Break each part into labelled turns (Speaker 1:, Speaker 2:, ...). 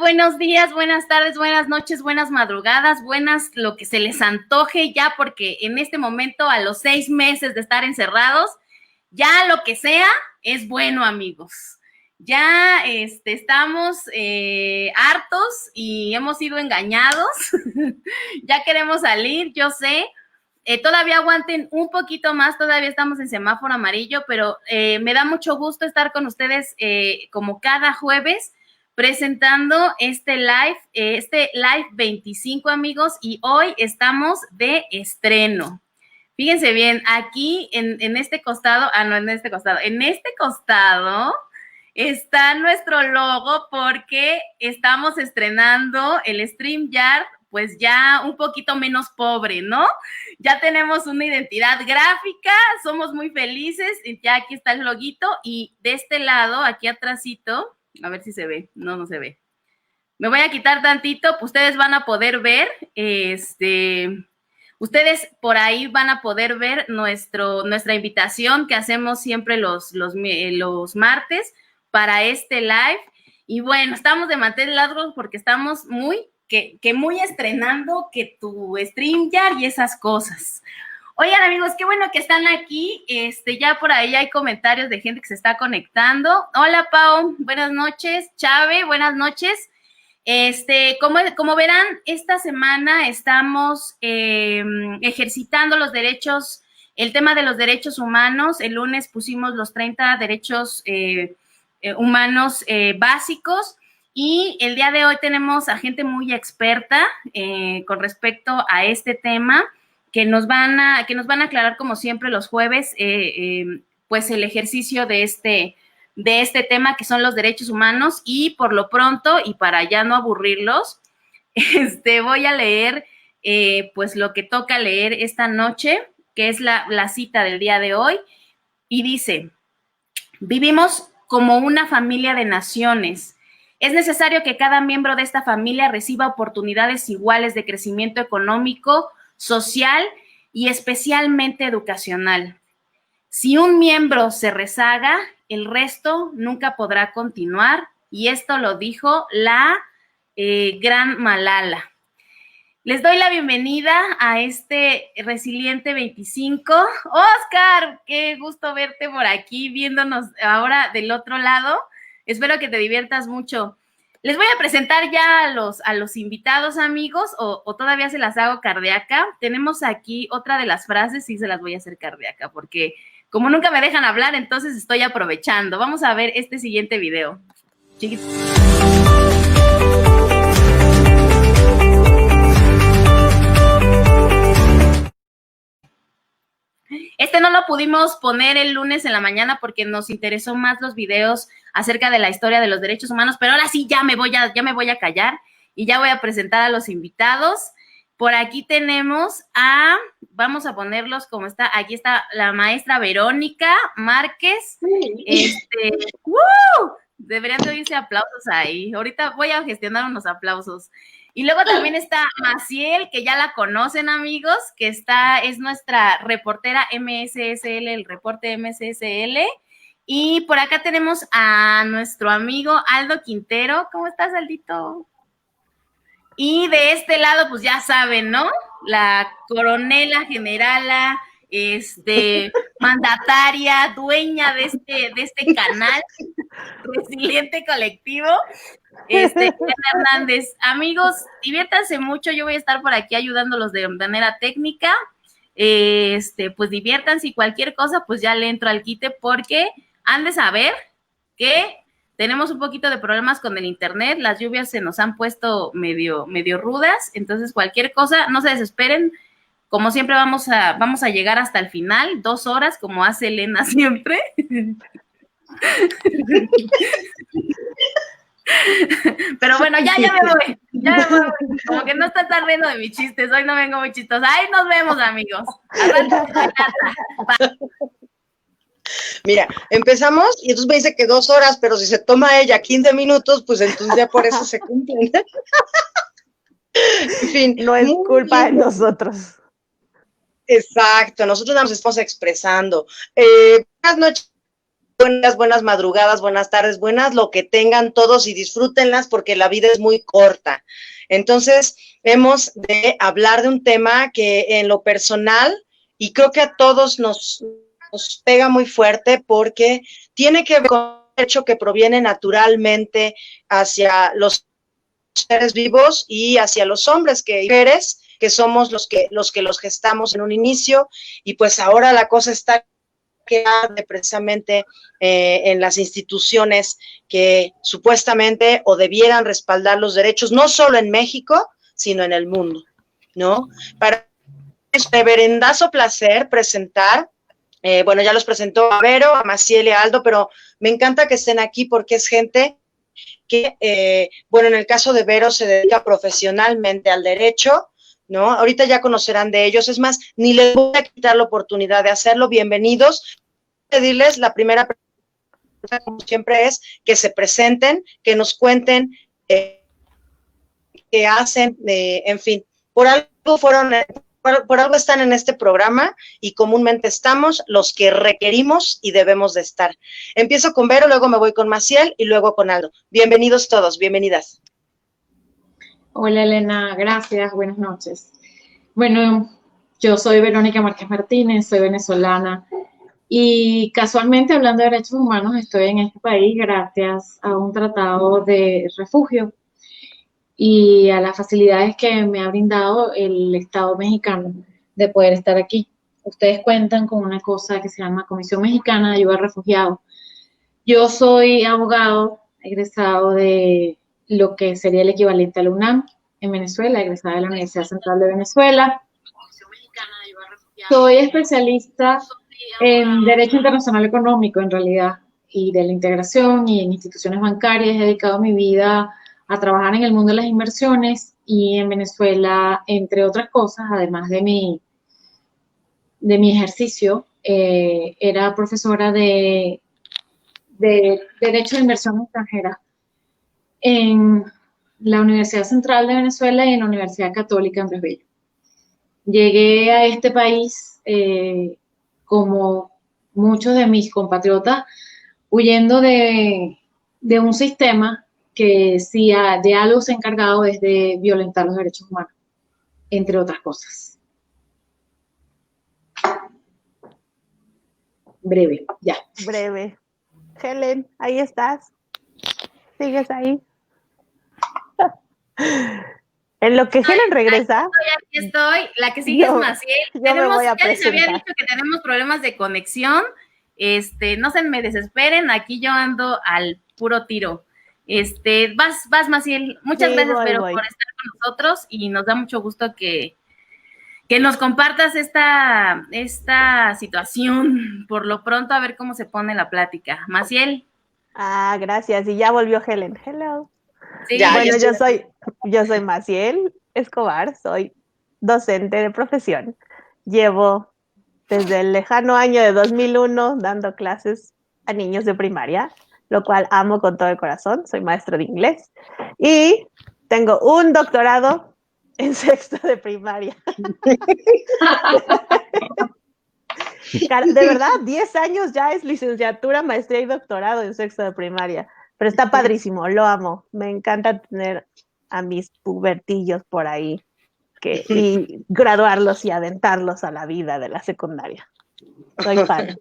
Speaker 1: buenos días, buenas tardes, buenas noches, buenas madrugadas, buenas lo que se les antoje ya, porque en este momento, a los 6 meses de estar encerrados, ya lo que sea es bueno, amigos. Ya estamos hartos y hemos sido engañados. Ya queremos salir, yo sé. Todavía aguanten un poquito más, todavía estamos en semáforo amarillo, pero me da mucho gusto estar con ustedes como cada jueves presentando este live 25, amigos, y hoy estamos de estreno. Fíjense bien, aquí en este costado, en este costado está nuestro logo porque estamos estrenando el StreamYard, pues ya un poquito menos pobre, ¿no? Ya tenemos una identidad gráfica, somos muy felices, ya aquí está el loguito y de este lado, aquí atrásito, a ver si se ve, no se ve. Me voy a quitar tantito, pues ustedes van a poder ver, ustedes por ahí van a poder ver nuestra invitación que hacemos siempre los martes para este live. Y bueno, estamos de mantener largos porque estamos muy estrenando que tu StreamYard y esas cosas. Oigan, amigos, qué bueno que están aquí. Ya por ahí hay comentarios de gente que se está conectando. Hola, Pau, buenas noches. Chave, buenas noches. Como verán, esta semana estamos ejercitando los derechos, el tema de los derechos humanos. El lunes pusimos los 30 derechos humanos básicos. Y el día de hoy tenemos a gente muy experta con respecto a este tema que nos van a aclarar, como siempre, los jueves, pues el ejercicio de este tema que son los derechos humanos. Y por lo pronto, y para ya no aburrirlos, voy a leer pues lo que toca leer esta noche, que es la cita del día de hoy, y dice: vivimos como una familia de naciones. Es necesario que cada miembro de esta familia reciba oportunidades iguales de crecimiento económico, social y especialmente educacional. Si un miembro se rezaga, el resto nunca podrá continuar, y esto lo dijo la gran Malala. Les doy la bienvenida a este Resiliente 25. Oscar, qué gusto verte por aquí, viéndonos ahora del otro lado. Espero que te diviertas mucho. Les voy a presentar ya a los invitados, amigos, o todavía se las hago cardíaca. Tenemos aquí otra de las frases, sí se las voy a hacer cardíaca, porque como nunca me dejan hablar, entonces estoy aprovechando. Vamos a ver este siguiente video. Chiquitos. No lo pudimos poner el lunes en la mañana porque nos interesó más los videos acerca de la historia de los derechos humanos, pero ahora sí ya me voy a callar y ya voy a presentar a los invitados. Por aquí tenemos vamos a ponerlos como está, aquí está la maestra Verónica Márquez. Deberían de oírse aplausos ahí. Ahorita voy a gestionar unos aplausos. Y luego también está Maciel, que ya la conocen, amigos, que es nuestra reportera MSSL, el reporte MSSL. Y por acá tenemos a nuestro amigo Aldo Quintero. ¿Cómo estás, Aldito? Y de este lado, pues ya saben, ¿no? La coronela generala, mandataria, dueña de este canal, Resiliente Colectivo, Diana Hernández. Amigos, diviértanse mucho, yo voy a estar por aquí ayudándolos de manera técnica. Pues diviértanse, y cualquier cosa, pues ya le entro al quite, porque han de saber que tenemos un poquito de problemas con el internet, las lluvias se nos han puesto medio rudas, entonces cualquier cosa, no se desesperen, como siempre vamos a llegar hasta el final, 2 horas, como hace Elena siempre. Pero bueno, ya me voy, como que no está tan riendo de mis chistes, hoy no vengo muy chistosa. Ahí nos vemos, amigos.
Speaker 2: Mira, empezamos y entonces me dice que 2 horas, pero si se toma ella 15 minutos, pues entonces ya por eso se cumplen. En fin.
Speaker 3: No es culpa de nosotros.
Speaker 2: Exacto, nosotros nos estamos expresando. Buenas noches buenas madrugadas, buenas tardes, buenas lo que tengan todos y disfrútenlas porque la vida es muy corta. Entonces, hemos de hablar de un tema que en lo personal, y creo que a todos nos pega muy fuerte porque tiene que ver con un hecho que proviene naturalmente hacia los seres vivos y hacia los hombres que mujeres, que somos los que los gestamos en un inicio, y pues ahora la cosa está que precisamente en las instituciones que supuestamente o debieran respaldar los derechos, no solo en México, sino en el mundo, ¿no? Para es reverendazo placer presentar, bueno, ya los presentó a Vero, a Maciel y a Aldo, pero me encanta que estén aquí porque es gente que, bueno, en el caso de Vero se dedica profesionalmente al derecho, ¿no? Ahorita ya conocerán de ellos, es más, ni les voy a quitar la oportunidad de hacerlo. Bienvenidos. Pedirles la primera pregunta, como siempre, es que se presenten, que nos cuenten qué hacen, en fin, por algo están en este programa y comúnmente estamos los que requerimos y debemos de estar. Empiezo con Vero, luego me voy con Maciel y luego con Aldo. Bienvenidos todos, bienvenidas.
Speaker 4: Hola Elena, gracias, buenas noches. Bueno, yo soy Verónica Márquez Martínez, soy venezolana y casualmente hablando de derechos humanos estoy en este país gracias a un tratado de refugio y a las facilidades que me ha brindado el Estado mexicano de poder estar aquí. Ustedes cuentan con una cosa que se llama Comisión Mexicana de Ayuda a Refugiados. Yo soy abogado egresado de lo que sería el equivalente a la UNAM en Venezuela, egresada de la Universidad Central de Venezuela. Soy especialista en Derecho Internacional Económico, en realidad, y de la integración y en instituciones bancarias. He dedicado mi vida a trabajar en el mundo de las inversiones y en Venezuela, entre otras cosas, además de mi ejercicio, era profesora de Derecho de Inversión Extranjera en la Universidad Central de Venezuela y en la Universidad Católica Andrés Bello. Llegué a este país, como muchos de mis compatriotas, huyendo de un sistema que si de algo se ha encargado es de violentar los derechos humanos, entre otras cosas. Breve, ya.
Speaker 3: Breve. Helen, ahí estás. ¿Sigues ahí? En lo que Helen regresa.
Speaker 1: Aquí estoy. La que sigue es Maciel.
Speaker 3: Me voy a
Speaker 1: ya les había
Speaker 3: presentar.
Speaker 1: dicho que tenemos problemas de conexión. No se me desesperen, aquí yo ando al puro tiro. Vas Maciel. Muchas gracias, Vero, por estar con nosotros y nos da mucho gusto que nos compartas esta situación. Por lo pronto, a ver cómo se pone la plática. Maciel.
Speaker 3: Gracias. Y ya volvió Helen. Hello.
Speaker 1: Sí,
Speaker 3: bueno, yo soy Maciel Escobar, soy docente de profesión. Llevo desde el lejano año de 2001 dando clases a niños de primaria, lo cual amo con todo el corazón. Soy maestra de inglés y tengo un doctorado en sexto de primaria. De verdad, 10 años ya es licenciatura, maestría y doctorado en sexto de primaria. Pero está padrísimo, lo amo. Me encanta tener a mis pubertillos por ahí y graduarlos y aventarlos a la vida de la secundaria. Soy fan.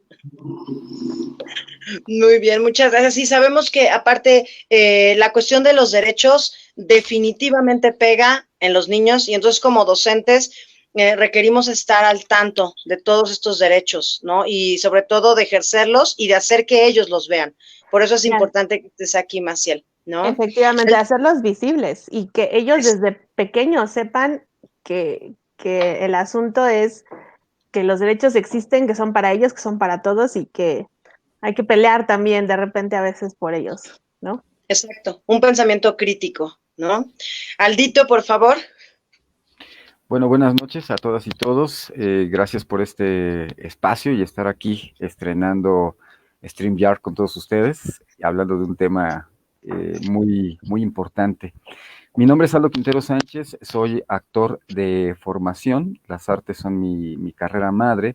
Speaker 2: Muy bien, muchas gracias. Sí, sabemos que aparte la cuestión de los derechos definitivamente pega en los niños y entonces como docentes requerimos estar al tanto de todos estos derechos, ¿no? Y sobre todo de ejercerlos y de hacer que ellos los vean. Por eso es importante que estés aquí, Maciel, ¿no?
Speaker 3: Efectivamente, hacerlos visibles y que ellos desde pequeños sepan que el asunto es que los derechos existen, que son para ellos, que son para todos y que hay que pelear también de repente a veces por ellos, ¿no?
Speaker 2: Exacto, un pensamiento crítico, ¿no? Aldito, por favor.
Speaker 5: Bueno, buenas noches a todas y todos. Gracias por este espacio y estar aquí estrenando StreamYard con todos ustedes, hablando de un tema muy, muy importante. Mi nombre es Aldo Quintero Sánchez, soy actor de formación, las artes son mi carrera madre.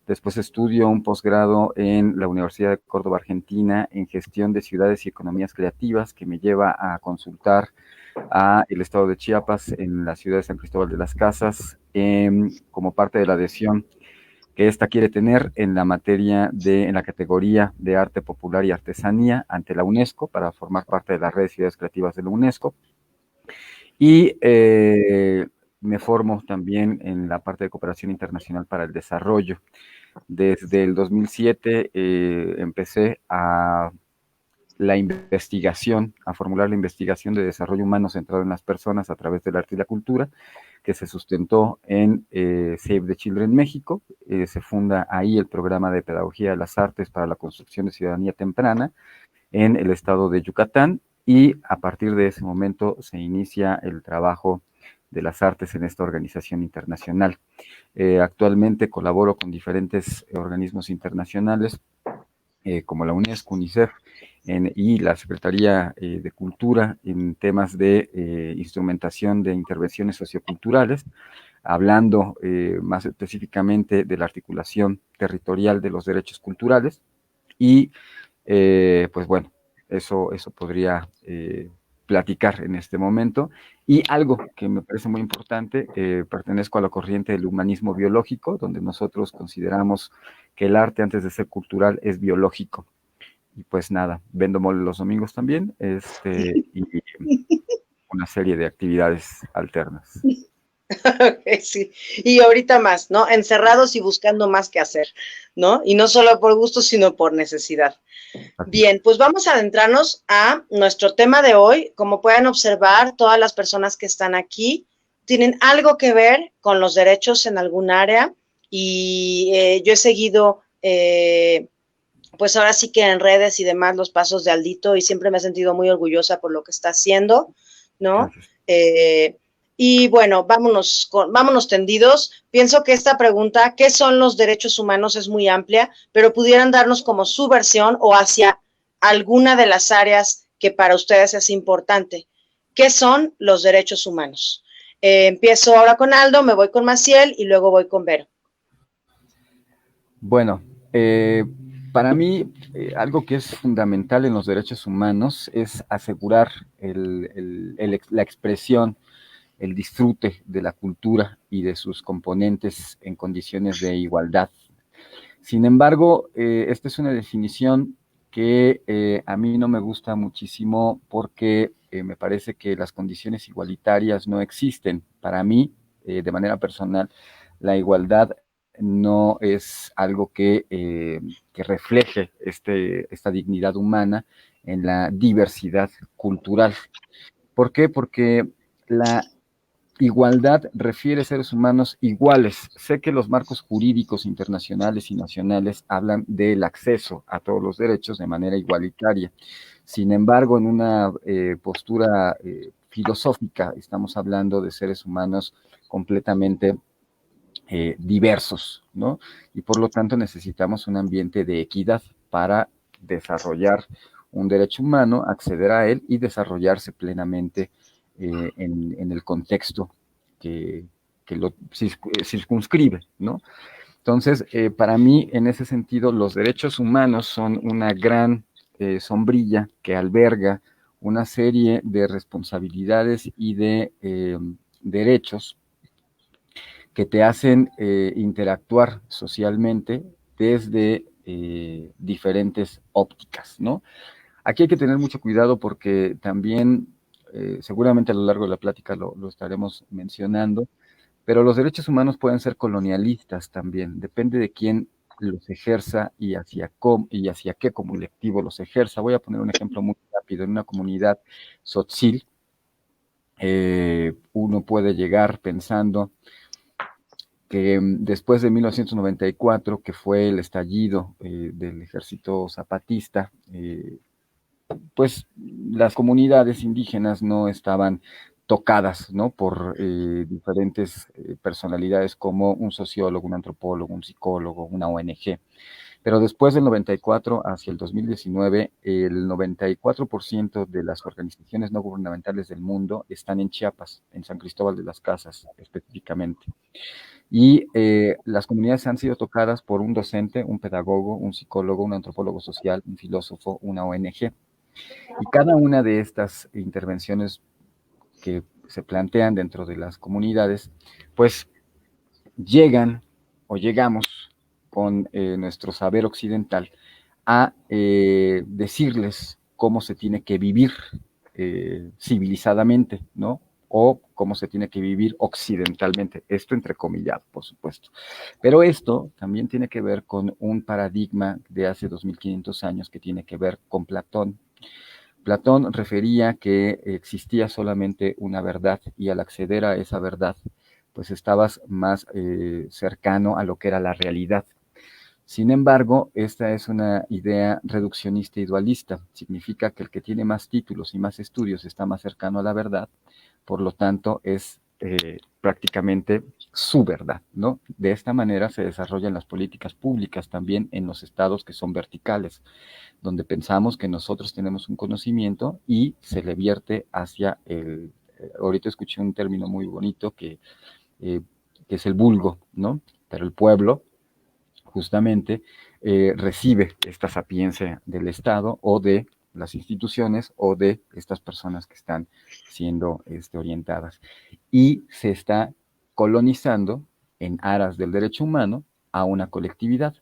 Speaker 5: Después estudio un posgrado en la Universidad de Córdoba, Argentina, en gestión de ciudades y economías creativas, que me lleva a consultar a el estado de Chiapas en la ciudad de San Cristóbal de las Casas, como parte de la adhesión que ésta quiere tener en la materia en la categoría de arte popular y artesanía ante la UNESCO, para formar parte de la red de ciudades creativas de la UNESCO. Y me formo también en la parte de cooperación internacional para el desarrollo. Desde el 2007 empecé a formular la investigación de desarrollo humano centrado en las personas a través del arte y la cultura, que se sustentó en Save the Children México. Se funda ahí el programa de pedagogía de las artes para la construcción de ciudadanía temprana en el estado de Yucatán, y a partir de ese momento se inicia el trabajo de las artes en esta organización internacional. Actualmente colaboro con diferentes organismos internacionales como la UNESCO, UNICEF y la Secretaría de Cultura en temas de instrumentación de intervenciones socioculturales, hablando más específicamente de la articulación territorial de los derechos culturales. Y pues bueno, eso podría platicar en este momento. Y algo que me parece muy importante, pertenezco a la corriente del humanismo biológico, donde nosotros consideramos que el arte, antes de ser cultural, es biológico. Y pues nada, vendo mole los domingos también, y una serie de actividades alternas.
Speaker 2: Sí, y ahorita más, ¿no? Encerrados y buscando más que hacer, ¿no? Y no solo por gusto, sino por necesidad. Bien, pues vamos a adentrarnos a nuestro tema de hoy. Como pueden observar, todas las personas que están aquí tienen algo que ver con los derechos en algún área, y yo he seguido, pues ahora sí que en redes y demás, los pasos de Aldito, y siempre me he sentido muy orgullosa por lo que está haciendo, ¿no? Y bueno, vámonos tendidos. Pienso que esta pregunta, ¿qué son los derechos humanos?, es muy amplia, pero pudieran darnos como su versión o hacia alguna de las áreas que para ustedes es importante. ¿Qué son los derechos humanos? Empiezo ahora con Aldo, me voy con Maciel y luego voy con Vero.
Speaker 5: Bueno, para mí, algo que es fundamental en los derechos humanos es asegurar la expresión, el disfrute de la cultura y de sus componentes en condiciones de igualdad. Sin embargo, esta es una definición que a mí no me gusta muchísimo, porque me parece que las condiciones igualitarias no existen. Para mí, de manera personal, la igualdad no es algo que refleje esta dignidad humana en la diversidad cultural. ¿Por qué? Porque la igualdad refiere a seres humanos iguales. Sé que los marcos jurídicos internacionales y nacionales hablan del acceso a todos los derechos de manera igualitaria. Sin embargo, en una postura filosófica, estamos hablando de seres humanos completamente diversos, ¿no? Y por lo tanto necesitamos un ambiente de equidad para desarrollar un derecho humano, acceder a él y desarrollarse plenamente en el contexto que lo circunscribe, ¿no? Entonces, para mí, en ese sentido, los derechos humanos son una gran sombrilla que alberga una serie de responsabilidades y de derechos que te hacen interactuar socialmente desde diferentes ópticas, ¿no? Aquí hay que tener mucho cuidado, porque también, seguramente a lo largo de la plática lo estaremos mencionando, pero los derechos humanos pueden ser colonialistas también, depende de quién los ejerza y hacia qué colectivo los ejerza. Voy a poner un ejemplo muy rápido. En una comunidad tzotzil, uno puede llegar pensando que después de 1994, que fue el estallido del ejército zapatista, pues las comunidades indígenas no estaban tocadas, ¿no?, por diferentes personalidades como un sociólogo, un antropólogo, un psicólogo, una ONG. Pero después del 94 hacia el 2019, el 94% de las organizaciones no gubernamentales del mundo están en Chiapas, en San Cristóbal de las Casas específicamente. Y las comunidades han sido tocadas por un docente, un pedagogo, un psicólogo, un antropólogo social, un filósofo, una ONG. Y cada una de estas intervenciones que se plantean dentro de las comunidades, pues llegan o llegamos con nuestro saber occidental a decirles cómo se tiene que vivir civilizadamente, ¿no? O cómo se tiene que vivir occidentalmente, esto entrecomillado, por supuesto. Pero esto también tiene que ver con un paradigma de hace 2500 años que tiene que ver con Platón. Platón refería que existía solamente una verdad y al acceder a esa verdad, pues estabas más cercano a lo que era la realidad. Sin embargo, esta es una idea reduccionista y dualista. Significa que el que tiene más títulos y más estudios está más cercano a la verdad, por lo tanto es prácticamente su verdad, ¿no? De esta manera se desarrollan las políticas públicas también en los estados que son verticales, donde pensamos que nosotros tenemos un conocimiento y se le vierte hacia el... ahorita escuché un término muy bonito que es el vulgo, ¿no? Pero el pueblo justamente recibe esta sapiencia del Estado o de las instituciones o de estas personas que están siendo orientadas. Y se está colonizando en aras del derecho humano a una colectividad.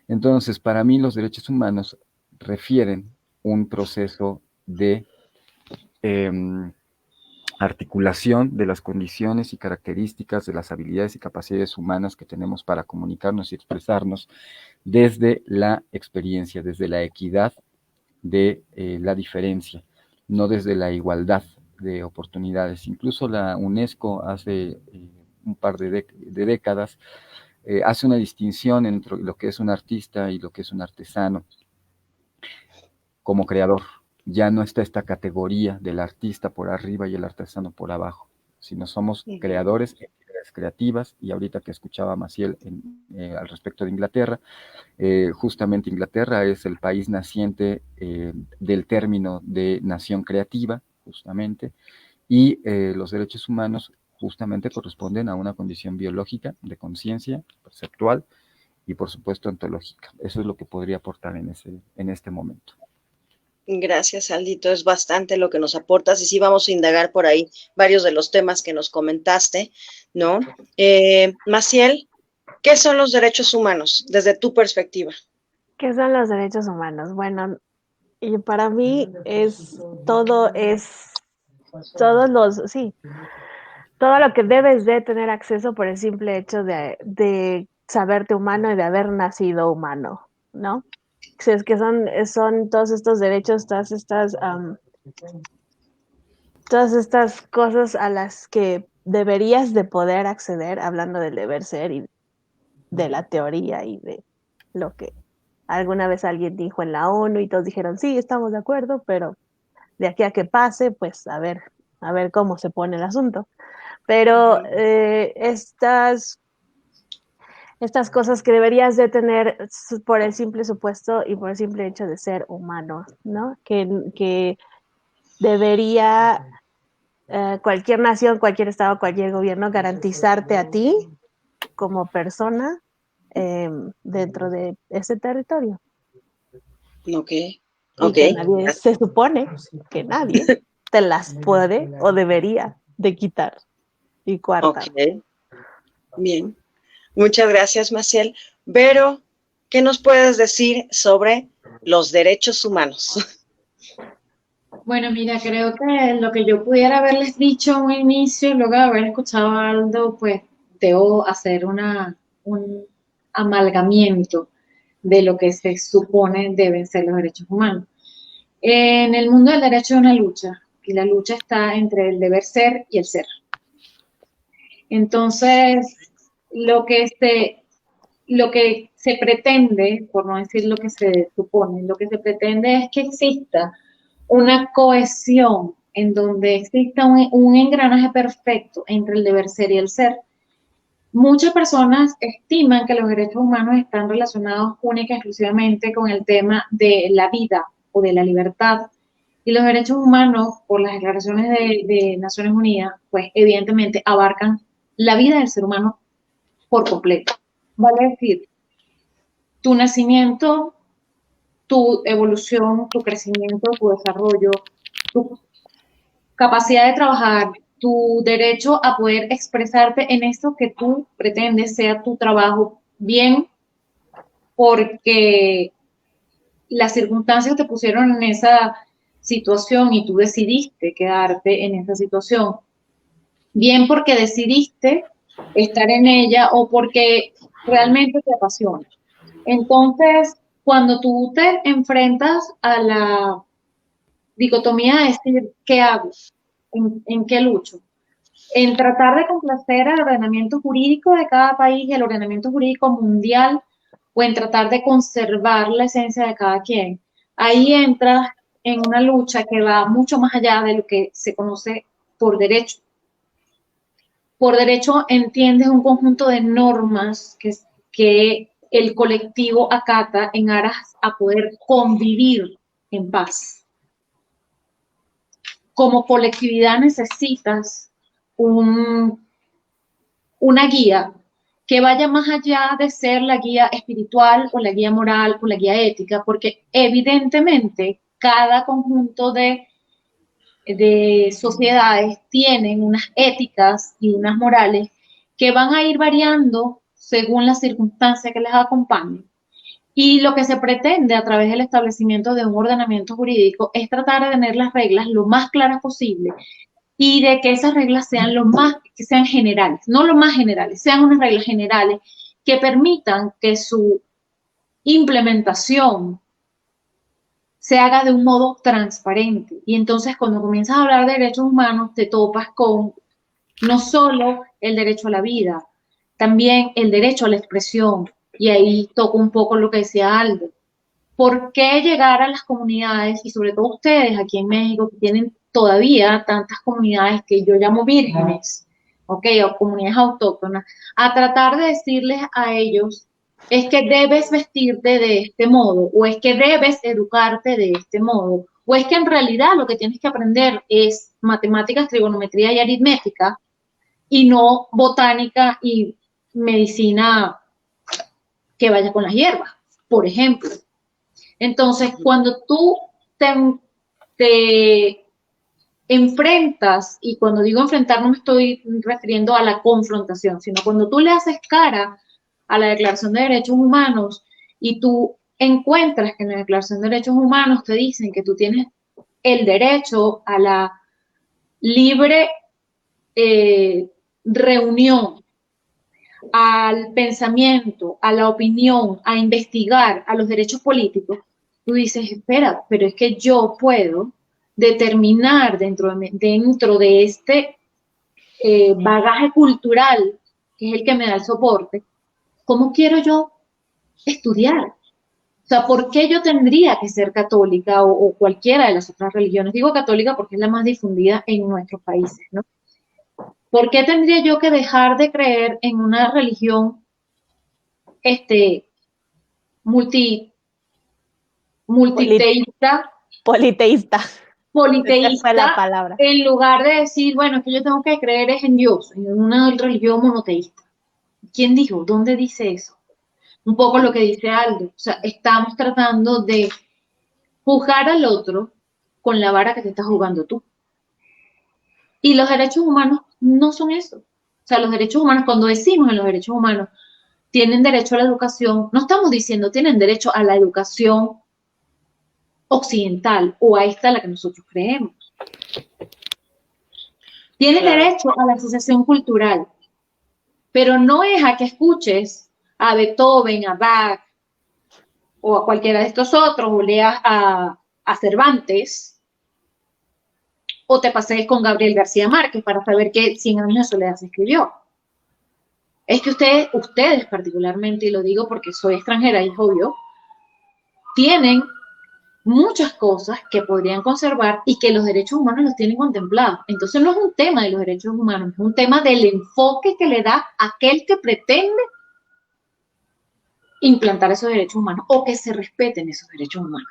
Speaker 5: Entonces, para mí los derechos humanos refieren un proceso de articulación de las condiciones y características de las habilidades y capacidades humanas que tenemos para comunicarnos y expresarnos desde la experiencia, desde la equidad de la diferencia, no desde la igualdad de oportunidades. Incluso la UNESCO hace un par de décadas hace una distinción entre lo que es un artista y lo que es un artesano como creador. Ya no está esta categoría del artista por arriba y el artesano por abajo, sino somos creadores, entidades creativas, y ahorita que escuchaba a Maciel al respecto de Inglaterra, justamente Inglaterra es el país naciente del término de nación creativa, justamente, y los derechos humanos justamente corresponden a una condición biológica de conciencia, perceptual y por supuesto ontológica. Eso es lo que podría aportar en este momento.
Speaker 2: Gracias, Aldito. Es bastante lo que nos aportas y sí vamos a indagar por ahí varios de los temas que nos comentaste, ¿no? Maciel, ¿qué son los derechos humanos desde tu perspectiva?
Speaker 3: ¿Qué son los derechos humanos? Bueno, y para mí todo lo que debes de tener acceso por el simple hecho de saberte humano y de haber nacido humano, ¿no? Es que son todos estos derechos, todas estas cosas a las que deberías de poder acceder, hablando del deber ser y de la teoría y de lo que alguna vez alguien dijo en la ONU y todos dijeron, sí, estamos de acuerdo, pero de aquí a que pase, pues a ver cómo se pone el asunto. Pero estas cosas que deberías de tener por el simple supuesto y por el simple hecho de ser humano, ¿no? Que debería cualquier nación, cualquier estado, cualquier gobierno garantizarte a ti como persona dentro de ese territorio.
Speaker 2: Ok.
Speaker 3: Y que nadie, se supone que nadie te las puede o debería de quitar y coartar.
Speaker 2: Ok. Bien. Muchas gracias, Maciel. Vero, ¿qué nos puedes decir sobre los derechos humanos?
Speaker 4: Bueno, mira, creo que lo que yo pudiera haberles dicho a un inicio, luego de haber escuchado a Aldo, pues debo hacer un amalgamiento de lo que se supone deben ser los derechos humanos. En el mundo del derecho hay una lucha, y la lucha está entre el deber ser y el ser. Entonces, lo que se pretende, por no decir lo que se supone, lo que se pretende es que exista una cohesión en donde exista un engranaje perfecto entre el deber ser y el ser. Muchas personas estiman que los derechos humanos están relacionados única y exclusivamente con el tema de la vida o de la libertad. Y los derechos humanos, por las declaraciones de Naciones Unidas, pues evidentemente abarcan la vida del ser humano por completo. Vale decir, tu nacimiento, tu evolución, tu crecimiento, tu desarrollo, tu capacidad de trabajar, tu derecho a poder expresarte en esto que tú pretendes sea tu trabajo, bien porque las circunstancias te pusieron en esa situación y tú decidiste quedarte en esa situación, bien porque decidiste estar en ella o porque realmente te apasiona. Entonces, cuando tú te enfrentas a la dicotomía de decir, ¿qué hago? ¿En qué lucho? En tratar de complacer el ordenamiento jurídico de cada país y el ordenamiento jurídico mundial, o en tratar de conservar la esencia de cada quien. Ahí entras en una lucha que va mucho más allá de lo que se conoce por derecho. Por derecho entiendes un conjunto de normas que el colectivo acata en aras a poder convivir en paz. Como colectividad necesitas una guía que vaya más allá de ser la guía espiritual o la guía moral o la guía ética, porque evidentemente cada conjunto de sociedades tienen unas éticas y unas morales que van a ir variando según las circunstancias que les acompañen. Y lo que se pretende a través del establecimiento de un ordenamiento jurídico es tratar de tener las reglas lo más claras posible y de que esas reglas sean que sean generales, no lo más generales, sean unas reglas generales que permitan que su implementación se haga de un modo transparente. Y entonces cuando comienzas a hablar de derechos humanos, te topas con no solo el derecho a la vida, también el derecho a la expresión. Y ahí toco un poco lo que decía Aldo. ¿Por qué llegar a las comunidades, y sobre todo ustedes aquí en México, que tienen todavía tantas comunidades que yo llamo vírgenes, ¿ok? O comunidades autóctonas, a tratar de decirles a ellos, es que debes vestirte de este modo, o es que debes educarte de este modo, o es que en realidad lo que tienes que aprender es matemáticas, trigonometría y aritmética, y no botánica y medicina que vaya con las hierbas, por ejemplo. Entonces, cuando tú te enfrentas, y cuando digo enfrentar no me estoy refiriendo a la confrontación, sino cuando tú le haces cara a la Declaración de Derechos Humanos y tú encuentras que en la Declaración de Derechos Humanos te dicen que tú tienes el derecho a la libre reunión, al pensamiento, a la opinión, a investigar, a los derechos políticos, tú dices, espera, pero es que yo puedo determinar dentro de este bagaje cultural, que es el que me da el soporte, ¿cómo quiero yo estudiar? O sea, ¿por qué yo tendría que ser católica o cualquiera de las otras religiones? Digo católica porque es la más difundida en nuestros países, ¿no? ¿Por qué tendría yo que dejar de creer en una religión multiteísta?
Speaker 3: Politeísta. Esa fue la palabra.
Speaker 4: En lugar de decir, bueno, es que yo tengo que creer es en Dios, en una religión monoteísta. ¿Quién dijo? ¿Dónde dice eso? Un poco lo que dice Aldo. O sea, estamos tratando de juzgar al otro con la vara que te estás jugando tú. Y los derechos humanos no son eso. O sea, los derechos humanos, cuando decimos en los derechos humanos, tienen derecho a la educación, no estamos diciendo tienen derecho a la educación occidental o a esta a la que nosotros creemos. Tienen derecho a la asociación cultural, pero no es a que escuches a Beethoven, a Bach o a cualquiera de estos otros, o leas a Cervantes, o te pasees con Gabriel García Márquez para saber que 100 años de soledad se escribió. Es que ustedes particularmente, y lo digo porque soy extranjera y es obvio, tienen muchas cosas que podrían conservar y que los derechos humanos los tienen contemplados. Entonces no es un tema de los derechos humanos, es un tema del enfoque que le da aquel que pretende implantar esos derechos humanos o que se respeten esos derechos humanos.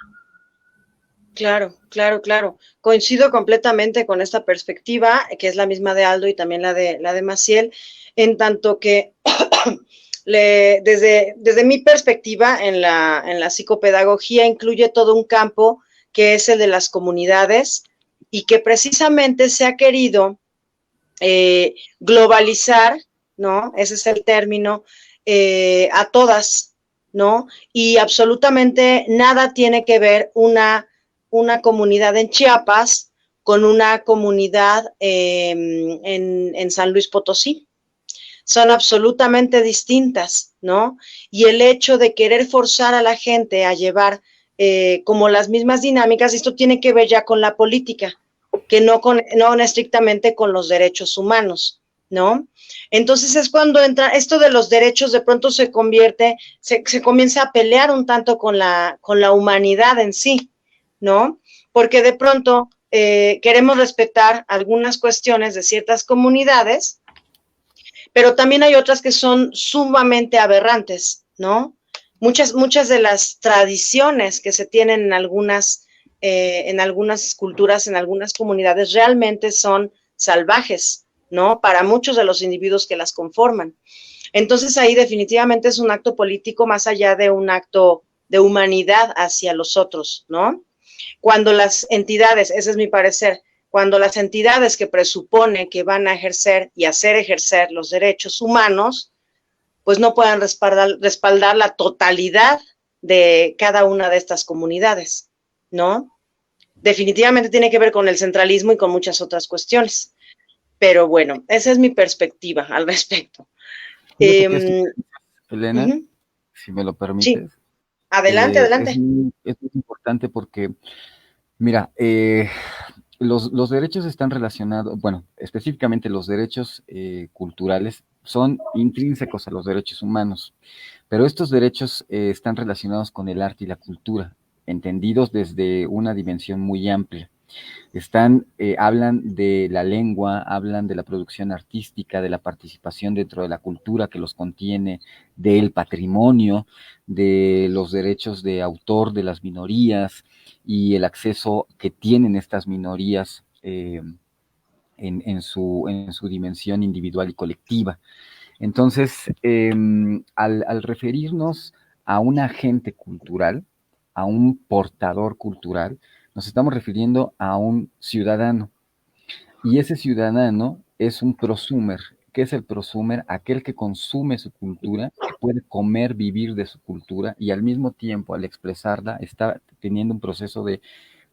Speaker 2: Claro, claro, claro. Coincido completamente con esta perspectiva, que es la misma de Aldo y también la de Maciel, en tanto que desde mi perspectiva en la psicopedagogía incluye todo un campo que es el de las comunidades y que precisamente se ha querido globalizar, ¿no? Ese es el término, a todas, ¿no? Y absolutamente nada tiene que ver una comunidad en Chiapas con una comunidad en San Luis Potosí. Son absolutamente distintas, ¿no? Y el hecho de querer forzar a la gente a llevar como las mismas dinámicas, esto tiene que ver ya con la política, que no estrictamente con los derechos humanos, ¿no? Entonces es cuando entra esto de los derechos, de pronto se comienza a pelear un tanto con la humanidad en sí, ¿no? Porque de pronto queremos respetar algunas cuestiones de ciertas comunidades, pero también hay otras que son sumamente aberrantes, ¿no? Muchas de las tradiciones que se tienen en algunas culturas, en algunas comunidades, realmente son salvajes, ¿no? Para muchos de los individuos que las conforman. Entonces ahí definitivamente es un acto político más allá de un acto de humanidad hacia los otros, ¿no? Cuando las entidades, ese es mi parecer, cuando las entidades que presupone que van a ejercer y hacer ejercer los derechos humanos, pues no puedan respaldar la totalidad de cada una de estas comunidades, ¿no? Definitivamente tiene que ver con el centralismo y con muchas otras cuestiones. Pero bueno, esa es mi perspectiva al respecto.
Speaker 5: Elena, si me lo permites.
Speaker 2: Sí. Adelante, adelante.
Speaker 5: Es muy importante porque, mira, los derechos están relacionados, bueno, específicamente los derechos culturales son intrínsecos a los derechos humanos, pero estos derechos están relacionados con el arte y la cultura, entendidos desde una dimensión muy amplia. Hablan de la lengua, hablan de la producción artística, de la participación dentro de la cultura que los contiene, del patrimonio, de los derechos de autor de las minorías y el acceso que tienen estas minorías en su dimensión individual y colectiva. Entonces, al referirnos a un agente cultural, a un portador cultural, nos estamos refiriendo a un ciudadano. Y ese ciudadano es un prosumer. ¿Qué es el prosumer? Aquel que consume su cultura, que puede comer, vivir de su cultura y al mismo tiempo, al expresarla, está teniendo un proceso de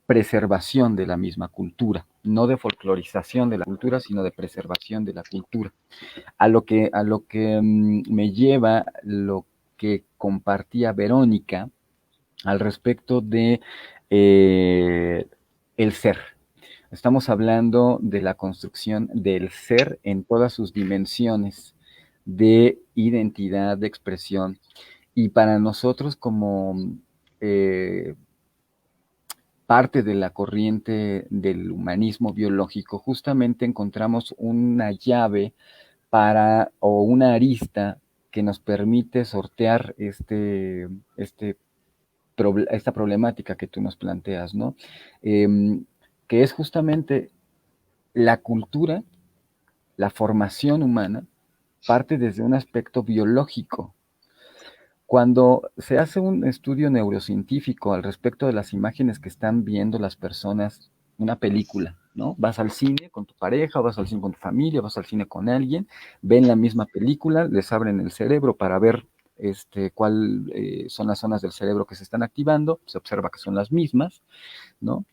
Speaker 5: preservación de la misma cultura, no de folclorización de la cultura, sino de preservación de la cultura. A lo que me lleva lo que compartía Verónica al respecto de el ser. Estamos hablando de la construcción del ser en todas sus dimensiones de identidad, de expresión. Y para nosotros como parte de la corriente del humanismo biológico, justamente encontramos una llave o una arista que nos permite sortear esta problemática que tú nos planteas, ¿no? Que es justamente la cultura, la formación humana, parte desde un aspecto biológico. Cuando se hace un estudio neurocientífico al respecto de las imágenes que están viendo las personas, una película, ¿no? Vas al cine con tu pareja, vas al cine con tu familia, vas al cine con alguien, ven la misma película, les abren el cerebro para ver cuáles son las zonas del cerebro que se están activando, se observa que son las mismas, ¿no?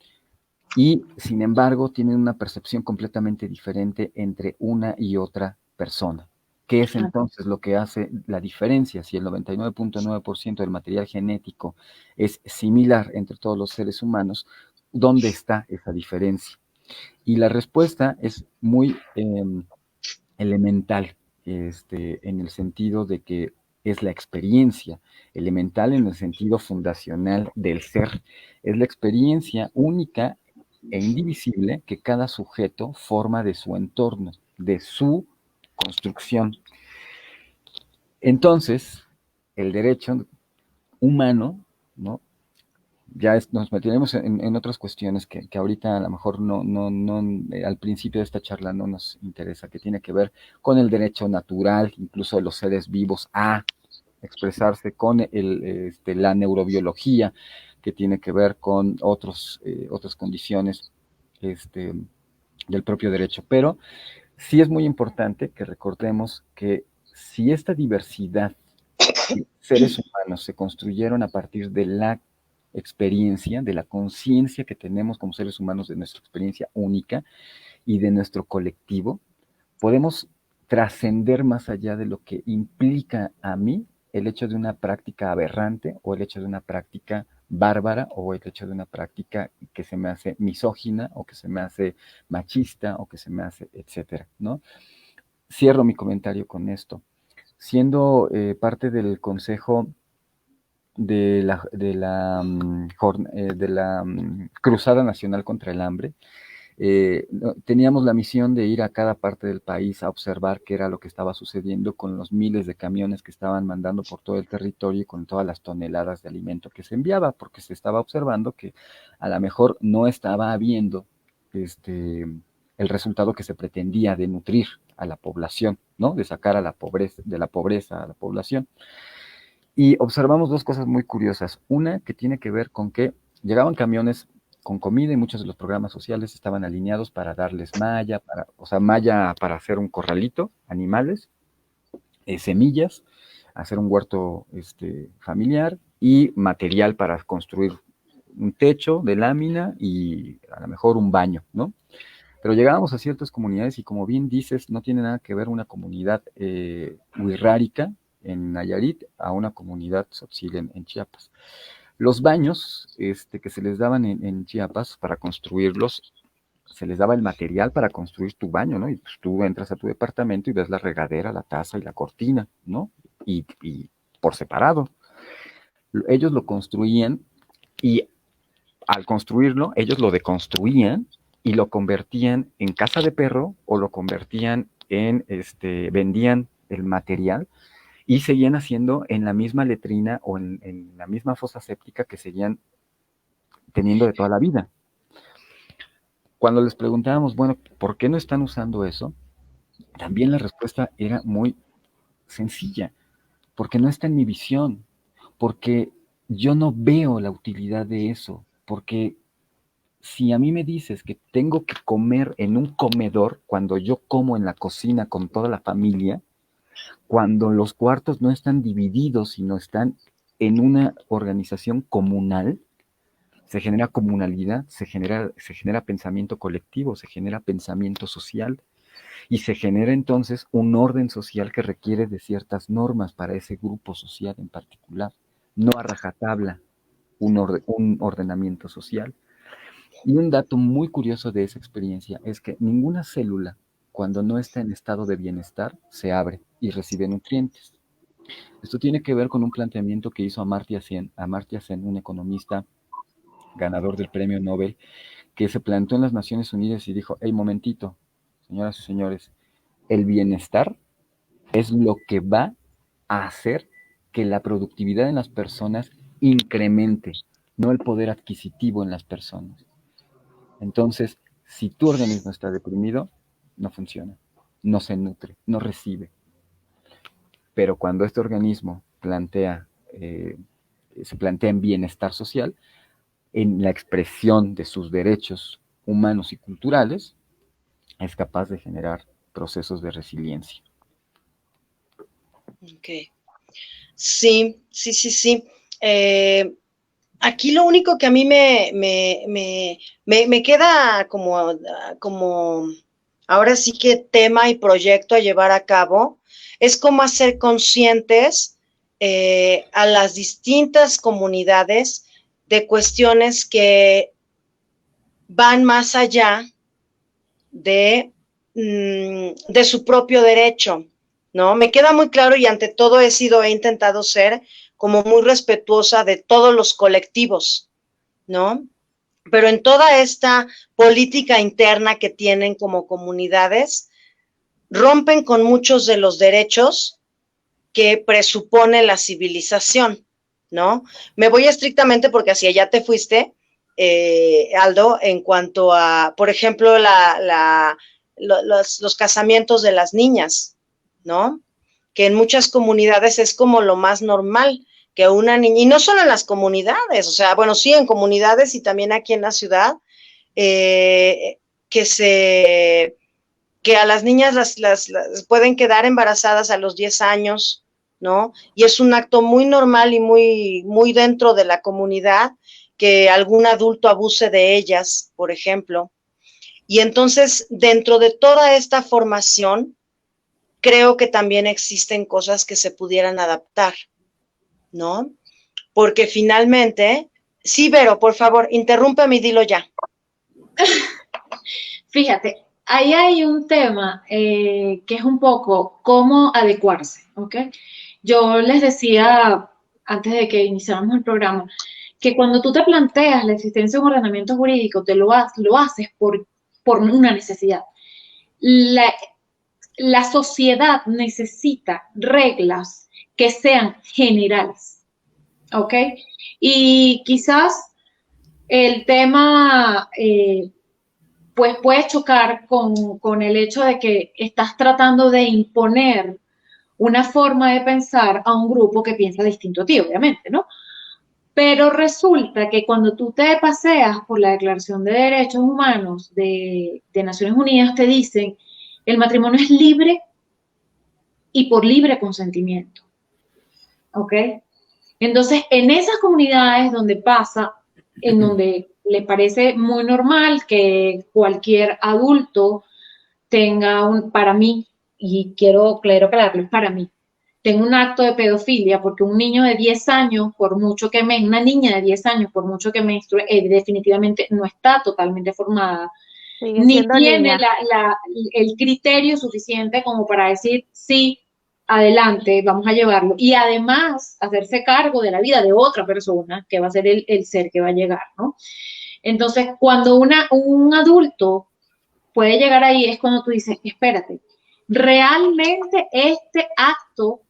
Speaker 5: Y, sin embargo, tienen una percepción completamente diferente entre una y otra persona. ¿Qué es entonces lo que hace la diferencia? Si el 99.9% del material genético es similar entre todos los seres humanos, ¿dónde está esa diferencia? Y la respuesta es muy elemental, en el sentido de que es la experiencia, elemental en el sentido fundacional del ser. Es la experiencia única e indivisible que cada sujeto forma de su entorno, de su construcción. Entonces, el derecho humano, ¿no? Ya nos meteremos en otras cuestiones que ahorita a lo mejor al principio de esta charla no nos interesa, que tiene que ver con el derecho natural, incluso de los seres vivos, a expresarse, con la neurobiología, que tiene que ver con otras condiciones del propio derecho. Pero sí es muy importante que recordemos que si esta diversidad de seres humanos se construyeron a partir de la experiencia, de la conciencia que tenemos como seres humanos, de nuestra experiencia única y de nuestro colectivo, podemos trascender más allá de lo que implica a mí el hecho de una práctica aberrante o el hecho de una práctica bárbara o el hecho de una práctica que se me hace misógina o que se me hace machista o que se me hace, etcétera, ¿no? Cierro mi comentario con esto. Siendo parte del Consejo de la Cruzada Nacional contra el Hambre, teníamos la misión de ir a cada parte del país a observar qué era lo que estaba sucediendo con los miles de camiones que estaban mandando por todo el territorio y con todas las toneladas de alimento que se enviaba, porque se estaba observando que a lo mejor no estaba habiendo el resultado que se pretendía de nutrir a la población, ¿no? De sacar a la pobreza, de la pobreza a la población. Y observamos dos cosas muy curiosas. Una que tiene que ver con que llegaban camiones con comida y muchos de los programas sociales estaban alineados para darles malla, malla para hacer un corralito, animales, semillas, hacer un huerto familiar y material para construir un techo de lámina y a lo mejor un baño, ¿no? Pero llegábamos a ciertas comunidades y, como bien dices, no tiene nada que ver una comunidad huirrárica en Nayarit a una comunidad tzotzil en Chiapas. Los baños que se les daban en Chiapas para construirlos, se les daba el material para construir tu baño, ¿no? Y pues tú entras a tu departamento y ves la regadera, la taza y la cortina, ¿no? Y por separado. Ellos lo construían y al construirlo, ellos lo deconstruían y lo convertían en casa de perro o lo convertían en, vendían el material y seguían haciendo en la misma letrina o en la misma fosa séptica que seguían teniendo de toda la vida. Cuando les preguntábamos, bueno, ¿por qué no están usando eso? También la respuesta era muy sencilla, porque no está en mi visión, porque yo no veo la utilidad de eso, porque si a mí me dices que tengo que comer en un comedor cuando yo como en la cocina con toda la familia, cuando los cuartos no están divididos, sino están en una organización comunal, se genera comunalidad, se genera pensamiento colectivo, se genera pensamiento social y se genera entonces un orden social que requiere de ciertas normas para ese grupo social en particular, no a rajatabla un ordenamiento social. Y un dato muy curioso de esa experiencia es que ninguna célula, cuando no está en estado de bienestar, se abre y recibe nutrientes. Esto tiene que ver con un planteamiento que hizo Amartya Sen, un economista ganador del premio Nobel, que se plantó en las Naciones Unidas y dijo, hey, momentito, señoras y señores, el bienestar es lo que va a hacer que la productividad en las personas incremente, no el poder adquisitivo en las personas. Entonces, si tu organismo está deprimido, no funciona, no se nutre, no recibe. Pero cuando este organismo se plantea en bienestar social, en la expresión de sus derechos humanos y culturales, es capaz de generar procesos de resiliencia.
Speaker 2: Ok. Sí. Aquí lo único que a mí me queda como ahora sí que tema y proyecto a llevar a cabo es cómo hacer conscientes a las distintas comunidades de cuestiones que van más allá de su propio derecho, ¿no? Me queda muy claro y ante todo he intentado ser como muy respetuosa de todos los colectivos, ¿no? Pero en toda esta política interna que tienen como comunidades, rompen con muchos de los derechos que presupone la civilización, ¿no? Me voy estrictamente porque hacia allá te fuiste, Aldo, en cuanto a, por ejemplo, los casamientos de las niñas, ¿no? Que en muchas comunidades es como lo más normal, que una niña, y no solo en las comunidades, o sea, bueno, sí, en comunidades y también aquí en la ciudad, que a las niñas las pueden quedar embarazadas a los 10 años, ¿no? Y es un acto muy normal y muy dentro de la comunidad que algún adulto abuse de ellas, por ejemplo. Y entonces, dentro de toda esta formación, creo que también existen cosas que se pudieran adaptar, ¿no? Porque finalmente, sí, Vero, por favor, interrúmpeme y dilo ya.
Speaker 4: Fíjate, ahí hay un tema que es un poco cómo adecuarse, ¿ok? Yo les decía antes de que iniciáramos el programa que cuando tú te planteas la existencia de un ordenamiento jurídico, lo haces por una necesidad. La sociedad necesita reglas que sean generales, ¿ok? Y quizás el tema pues puede chocar con el hecho de que estás tratando de imponer una forma de pensar a un grupo que piensa distinto a ti, obviamente, ¿no? Pero resulta que cuando tú te paseas por la Declaración de Derechos Humanos de Naciones Unidas, te dicen, el matrimonio es libre y por libre consentimiento, ¿ok? Entonces, en esas comunidades donde pasa, en donde les parece muy normal que cualquier adulto tenga para mí, y quiero aclararlo, es para mí, tengo un acto de pedofilia porque un niño de 10 años, por mucho que una niña de 10 años, por mucho que menstrue, definitivamente no está totalmente formada, ni tiene el criterio suficiente como para decir, sí, adelante, vamos a llevarlo. Y además, hacerse cargo de la vida de otra persona, que va a ser el ser que va a llegar, ¿no? Entonces, cuando un adulto puede llegar ahí, es cuando tú dices, espérate, realmente este acto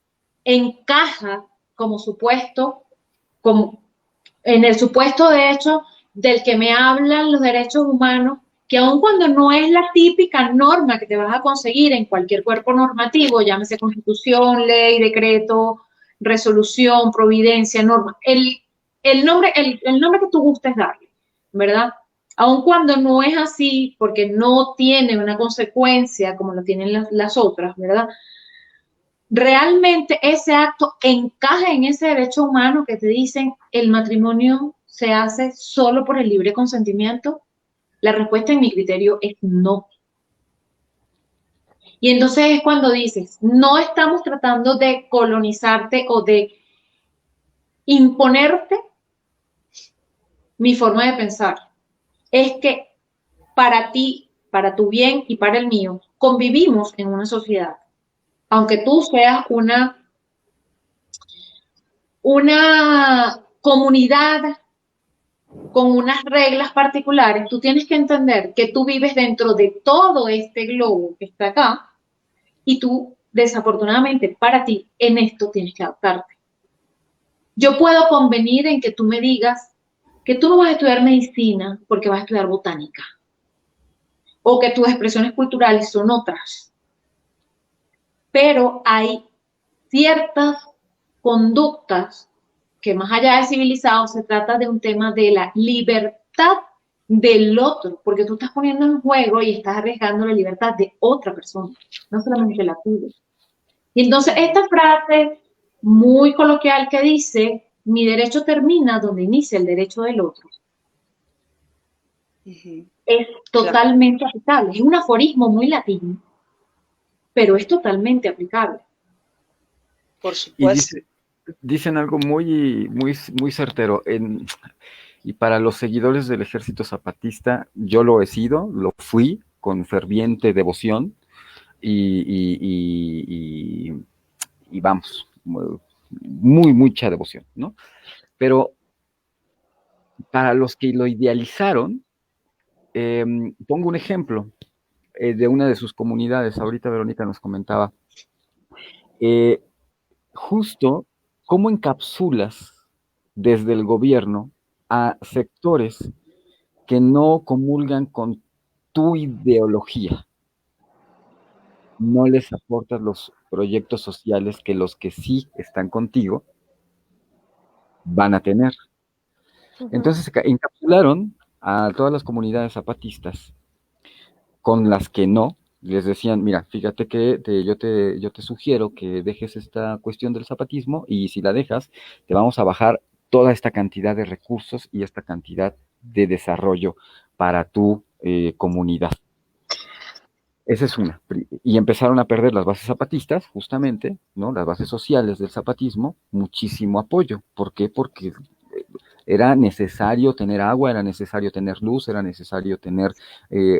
Speaker 4: encaja como supuesto, en el supuesto de hecho del que me hablan los derechos humanos, que aun cuando no es la típica norma que te vas a conseguir en cualquier cuerpo normativo, llámese constitución, ley, decreto, resolución, providencia, norma, el nombre que tú gustes darle, ¿verdad? Aun cuando no es así, porque no tiene una consecuencia como lo tienen las otras, ¿verdad? Realmente ese acto encaja en ese derecho humano que te dicen el matrimonio se hace solo por el libre consentimiento. La respuesta en mi criterio es no. Y entonces es cuando dices, no estamos tratando de colonizarte o de imponerte mi forma de pensar. Es que para ti, para tu bien y para el mío, convivimos en una sociedad. Aunque tú seas una comunidad con unas reglas particulares, tú tienes que entender que tú vives dentro de todo este globo que está acá y tú, desafortunadamente, para ti, en esto tienes que adaptarte. Yo puedo convenir en que tú me digas que tú no vas a estudiar medicina porque vas a estudiar botánica o que tus expresiones culturales son otras. Pero hay ciertas conductas que más allá de civilizado se trata de un tema de la libertad del otro, porque tú estás poniendo en juego y estás arriesgando la libertad de otra persona, no solamente la tuya. Y entonces esta frase muy coloquial que dice, mi derecho termina donde inicia el derecho del otro, es totalmente aplicable. Es un aforismo muy latino, pero es totalmente aplicable.
Speaker 2: Por supuesto.
Speaker 5: Y dicen algo muy certero. Y para los seguidores del Ejército Zapatista, yo lo he sido, lo fui con ferviente devoción. y vamos, mucha devoción, ¿no? Pero para los que lo idealizaron, pongo un ejemplo de una de sus comunidades. Ahorita Verónica nos comentaba, justo cómo encapsulas desde el gobierno a sectores que no comulgan con tu ideología. No les aportas los proyectos sociales que los que sí están contigo van a tener. Entonces encapsularon a todas las comunidades zapatistas con las que no. Les decían, mira, fíjate que yo te sugiero que dejes esta cuestión del zapatismo y si la dejas, te vamos a bajar toda esta cantidad de recursos y esta cantidad de desarrollo para tu comunidad. Esa es una. Y empezaron a perder las bases zapatistas, justamente, ¿no? Las bases sociales del zapatismo, muchísimo apoyo. ¿Por qué? Porque era necesario tener agua, era necesario tener luz, era necesario tener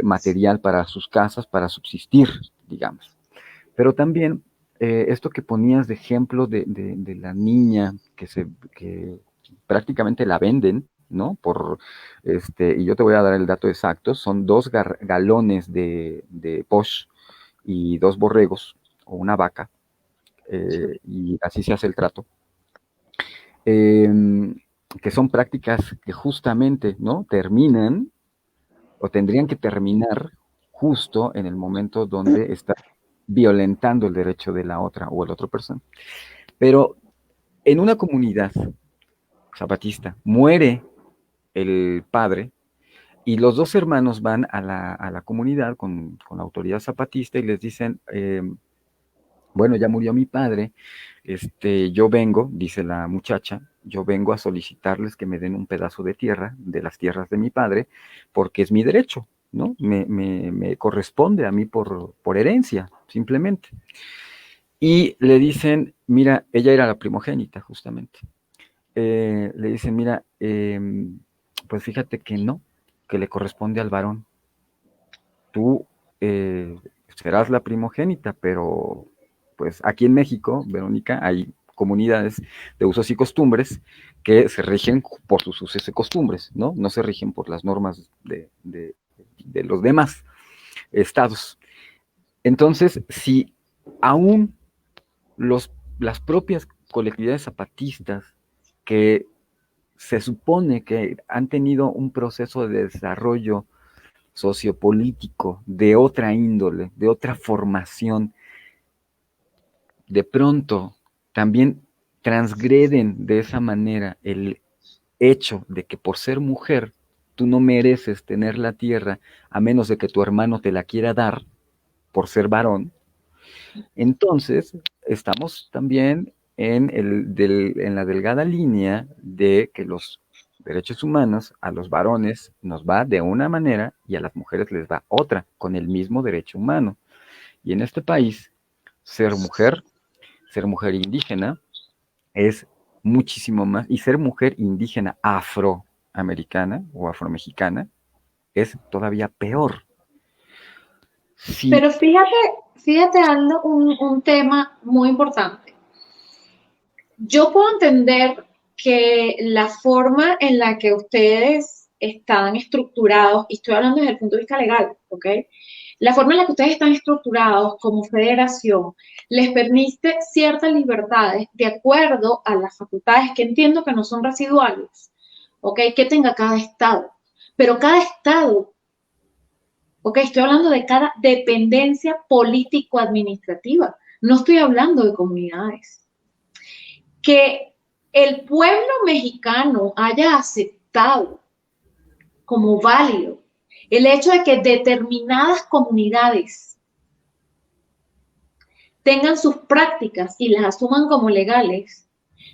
Speaker 5: material para sus casas, para subsistir, digamos. Pero también esto que ponías de ejemplo de la niña que prácticamente la venden, ¿no? Y yo te voy a dar el dato exacto, son 2 galones de posh y 2 borregos o una vaca, y así se hace el trato. Que son prácticas que justamente, ¿no? Terminan o tendrían que terminar justo en el momento donde está violentando el derecho de la otra o el otro persona. Pero en una comunidad zapatista muere el padre y los 2 hermanos van a la comunidad con la autoridad zapatista y les dicen, bueno, ya murió mi padre, yo vengo, dice la muchacha, yo vengo a solicitarles que me den un pedazo de tierra, de las tierras de mi padre, porque es mi derecho, ¿no? Me corresponde a mí por herencia, simplemente. Y le dicen, mira, ella era la primogénita, justamente. Le dicen, mira, pues fíjate que no, que le corresponde al varón. Tú serás la primogénita, pero pues aquí en México, Verónica, hay comunidades de usos y costumbres que se rigen por sus usos y costumbres, ¿no? No se rigen por las normas de los demás estados. Entonces, si aún las propias colectividades zapatistas que se supone que han tenido un proceso de desarrollo sociopolítico de otra índole, de otra formación, de pronto también transgreden de esa manera el hecho de que por ser mujer tú no mereces tener la tierra a menos de que tu hermano te la quiera dar por ser varón, entonces estamos también en la delgada línea de que los derechos humanos a los varones nos va de una manera y a las mujeres les va otra, con el mismo derecho humano. Y en este país, ser mujer indígena, es muchísimo más, y ser mujer indígena afroamericana o afromexicana es todavía peor. Sí.
Speaker 4: Pero fíjate Aldo, un tema muy importante. Yo puedo entender que la forma en la que ustedes están estructurados, y estoy hablando desde el punto de vista legal, ¿ok? La forma en la que ustedes están estructurados como federación les permite ciertas libertades de acuerdo a las facultades que entiendo que no son residuales, ¿ok? Que tenga cada estado. Pero cada estado, ¿ok? Estoy hablando de cada dependencia político-administrativa. No estoy hablando de comunidades. Que el pueblo mexicano haya aceptado como válido el hecho de que determinadas comunidades tengan sus prácticas y las asuman como legales,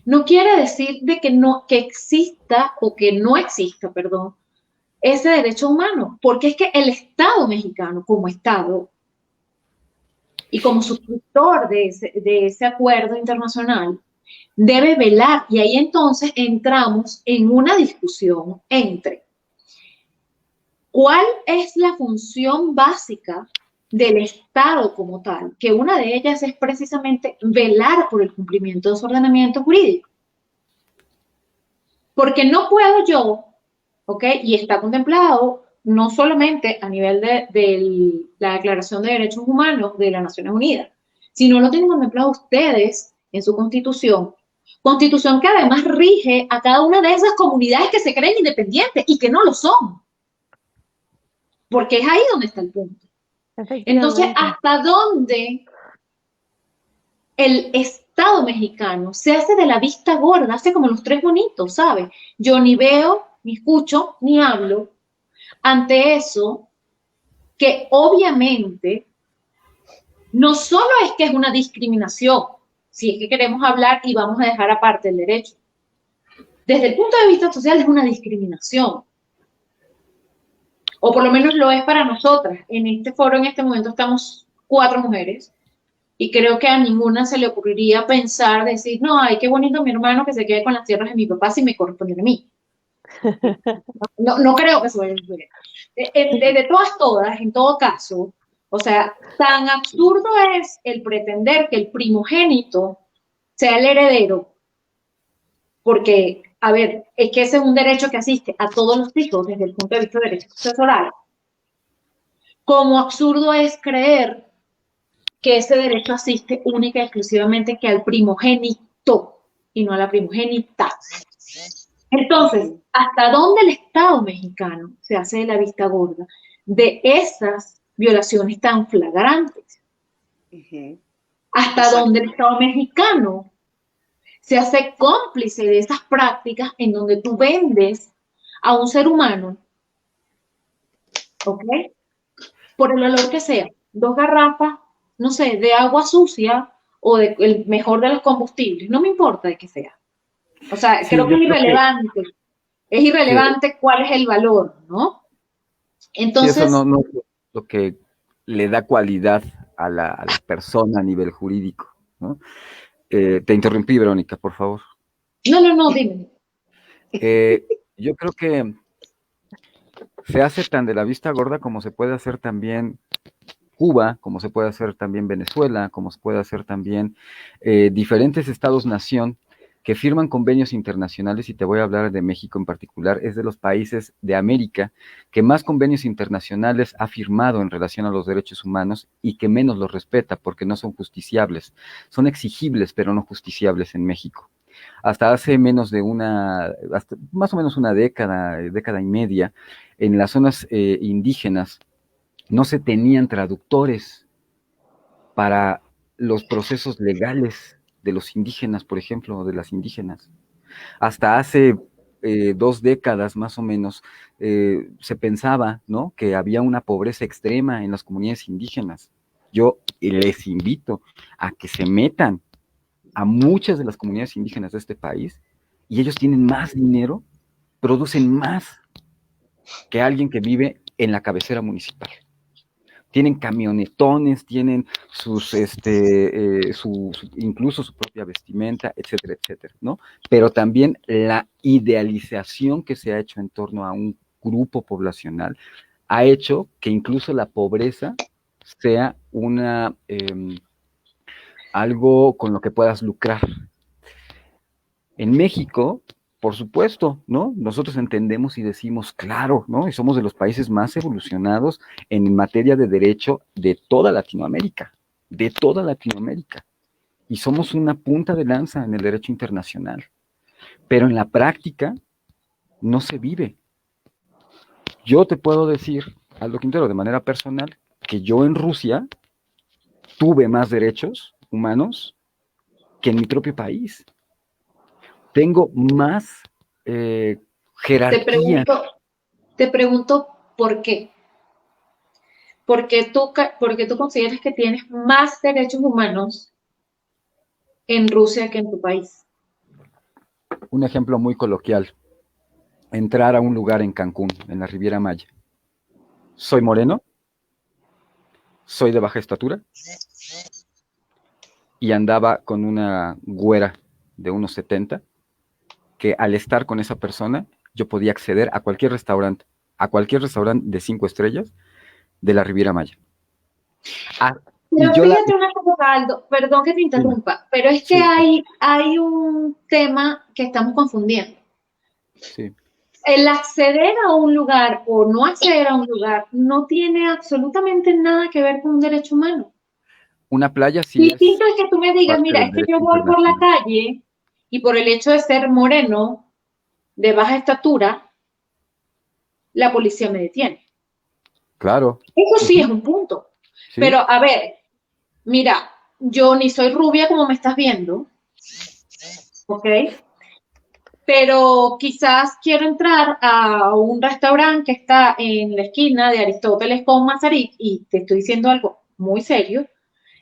Speaker 4: no quiere decir de que exista o que no exista, perdón, ese derecho humano, porque es que el Estado mexicano como Estado y como suscriptor de ese acuerdo internacional debe velar, y ahí entonces entramos en una discusión entre ¿cuál es la función básica del Estado como tal, que una de ellas es precisamente velar por el cumplimiento de su ordenamiento jurídico. Porque no puedo yo, ¿ok? Y está contemplado no solamente a nivel de la Declaración de Derechos Humanos de las Naciones Unidas, sino lo tienen contemplado ustedes en su constitución que además rige a cada una de esas comunidades que se creen independientes y que no lo son. Porque es ahí donde está el punto. Entonces, ¿hasta dónde el Estado mexicano se hace de la vista gorda, hace como los tres bonitos, ¿sabes? Yo ni veo, ni escucho, ni hablo ante eso, que obviamente no solo es que es una discriminación, si es que queremos hablar y vamos a dejar aparte el derecho. Desde el punto de vista social es una discriminación. O por lo menos lo es para nosotras. En este foro, en este momento, estamos 4 mujeres. Y creo que a ninguna se le ocurriría pensar, decir, no, ay, qué bonito mi hermano que se quede con las tierras de mi papá si me corresponde a mí. No creo que se vaya a suceder. De todas, en todo caso, o sea, tan absurdo es el pretender que el primogénito sea el heredero, porque, a ver, es que ese es un derecho que asiste a todos los hijos desde el punto de vista de derecho sucesoral. Como absurdo es creer que ese derecho asiste única y exclusivamente que al primogénito y no a la primogénita. Entonces, ¿hasta dónde el Estado mexicano se hace de la vista gorda de esas violaciones tan flagrantes? ¿Hasta dónde el Estado mexicano se hace cómplice de esas prácticas en donde tú vendes a un ser humano, ¿ok? Por el valor que sea, 2 garrafas, no sé, de agua sucia o de el mejor de los combustibles, no me importa de qué sea. O sea,
Speaker 5: Sí,
Speaker 4: creo que es
Speaker 5: yo creo
Speaker 4: irrelevante. Es irrelevante cuál es el valor, ¿no?
Speaker 5: sí,
Speaker 4: Entonces,
Speaker 5: eso no es lo que le da cualidad a la persona a nivel jurídico, ¿no? Te interrumpí, Verónica, por favor.
Speaker 4: no, dime.
Speaker 5: Yo creo que se hace tan de la vista gorda como se puede hacer también Cuba, como se puede hacer también Venezuela, como se puede hacer también diferentes estados-nación que firman convenios internacionales, y te voy a hablar de México en particular. Es de los países de América que más convenios internacionales ha firmado en relación a los derechos humanos y que menos los respeta porque no son justiciables. Son exigibles, pero no justiciables en México. Hasta hace menos de más o menos una década y media, en las zonas indígenas, no se tenían traductores para los procesos legales de los indígenas, por ejemplo, o de las indígenas. Hasta hace 2 décadas más o menos se pensaba, ¿no?, que había una pobreza extrema en las comunidades indígenas. Yo les invito a que se metan a muchas de las comunidades indígenas de este país y ellos tienen más dinero, producen más que alguien que vive en la cabecera municipal. Tienen camionetones, tienen incluso su propia vestimenta, etcétera, etcétera, ¿no? Pero también la idealización que se ha hecho en torno a un grupo poblacional ha hecho que incluso la pobreza sea algo con lo que puedas lucrar. En México, por supuesto, ¿no? Nosotros entendemos y decimos, claro, ¿no? Y somos de los países más evolucionados en materia de derecho de toda Latinoamérica. Y somos una punta de lanza en el derecho internacional. Pero en la práctica no se vive. Yo te puedo decir, Aldo Quintero, de manera personal, que yo en Rusia tuve más derechos humanos que en mi propio país. Tengo más jerarquía.
Speaker 4: Te pregunto por qué. Porque tú consideras que tienes más derechos humanos en Rusia que en tu país.
Speaker 5: Un ejemplo muy coloquial. Entrar a un lugar en Cancún, en la Riviera Maya. Soy moreno, soy de baja estatura y andaba con una güera de unos 70, que al estar con esa persona yo podía acceder a cualquier restaurante de 5 estrellas de la Riviera Maya. Ah,
Speaker 4: Pero
Speaker 5: y yo
Speaker 4: fíjate una cosa, Aldo, perdón que te interrumpa, pero es que
Speaker 5: sí,
Speaker 4: hay un tema que estamos confundiendo.
Speaker 5: sí.
Speaker 4: El acceder a un lugar o no acceder a un lugar no tiene absolutamente nada que ver con un derecho humano.
Speaker 5: Una playa sí es
Speaker 4: Distinto es que tú me digas,
Speaker 5: parte
Speaker 4: mira,
Speaker 5: del
Speaker 4: es que
Speaker 5: derecho
Speaker 4: yo voy por la
Speaker 5: internacional.
Speaker 4: calle y por el hecho de ser moreno, de baja estatura, la policía me detiene.
Speaker 5: Claro.
Speaker 4: Eso sí
Speaker 5: Ujú,
Speaker 4: es un punto.
Speaker 5: sí.
Speaker 4: Pero a ver, mira, yo ni soy rubia como me estás viendo, ¿ok? Pero quizás quiero entrar a un restaurante que está en la esquina de Aristóteles con Mazarik y te estoy diciendo algo muy serio.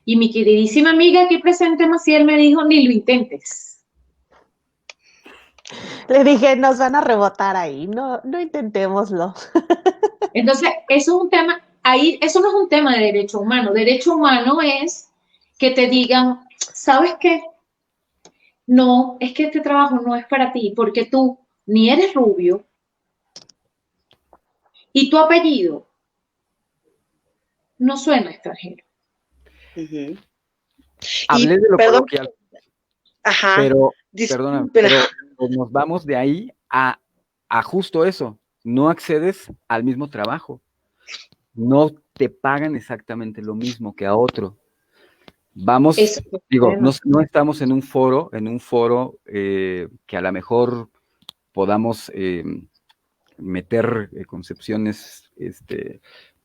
Speaker 4: Y mi queridísima amiga aquí presente, Maciel, me dijo, ni lo intentes.
Speaker 3: Le dije, nos van a rebotar ahí, no intentémoslo.
Speaker 4: Entonces, eso es un tema, ahí, eso no es un tema de derecho humano. Derecho humano es que te digan, ¿sabes qué? No, es que este trabajo no es para ti porque tú ni eres rubio y tu apellido no suena extranjero.
Speaker 2: Ujú.
Speaker 5: Hablé
Speaker 2: Y
Speaker 5: de lo
Speaker 2: perdón,
Speaker 5: coloquial,
Speaker 2: ajá,
Speaker 5: pero, perdona,
Speaker 2: disculpen,
Speaker 5: pero
Speaker 2: ajá.
Speaker 5: nos vamos de ahí a justo eso. No accedes al mismo trabajo. No te pagan exactamente lo mismo que a otro. Vamos,
Speaker 4: Eso es
Speaker 5: digo, no,
Speaker 4: bueno.
Speaker 5: no estamos en un foro que a lo mejor podamos meter concepciones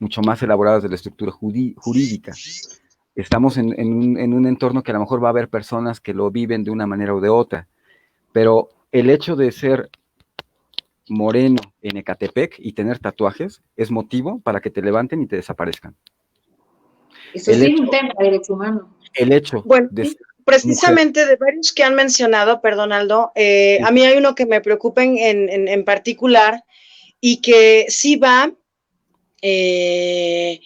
Speaker 5: mucho más elaboradas de la estructura jurídica. Estamos en un entorno que a lo mejor va a haber personas que lo viven de una manera o de otra, pero el hecho de ser moreno en Ecatepec y tener tatuajes es motivo para que te levanten y te desaparezcan.
Speaker 4: Eso
Speaker 5: El
Speaker 4: sí es
Speaker 5: hecho,
Speaker 4: un tema de derecho humano.
Speaker 5: el hecho
Speaker 2: Bueno,
Speaker 5: de ser mujer,
Speaker 2: precisamente de varios que han mencionado, perdón Aldo,
Speaker 5: sí,
Speaker 2: a mí hay uno que me preocupa en particular y que sí va, se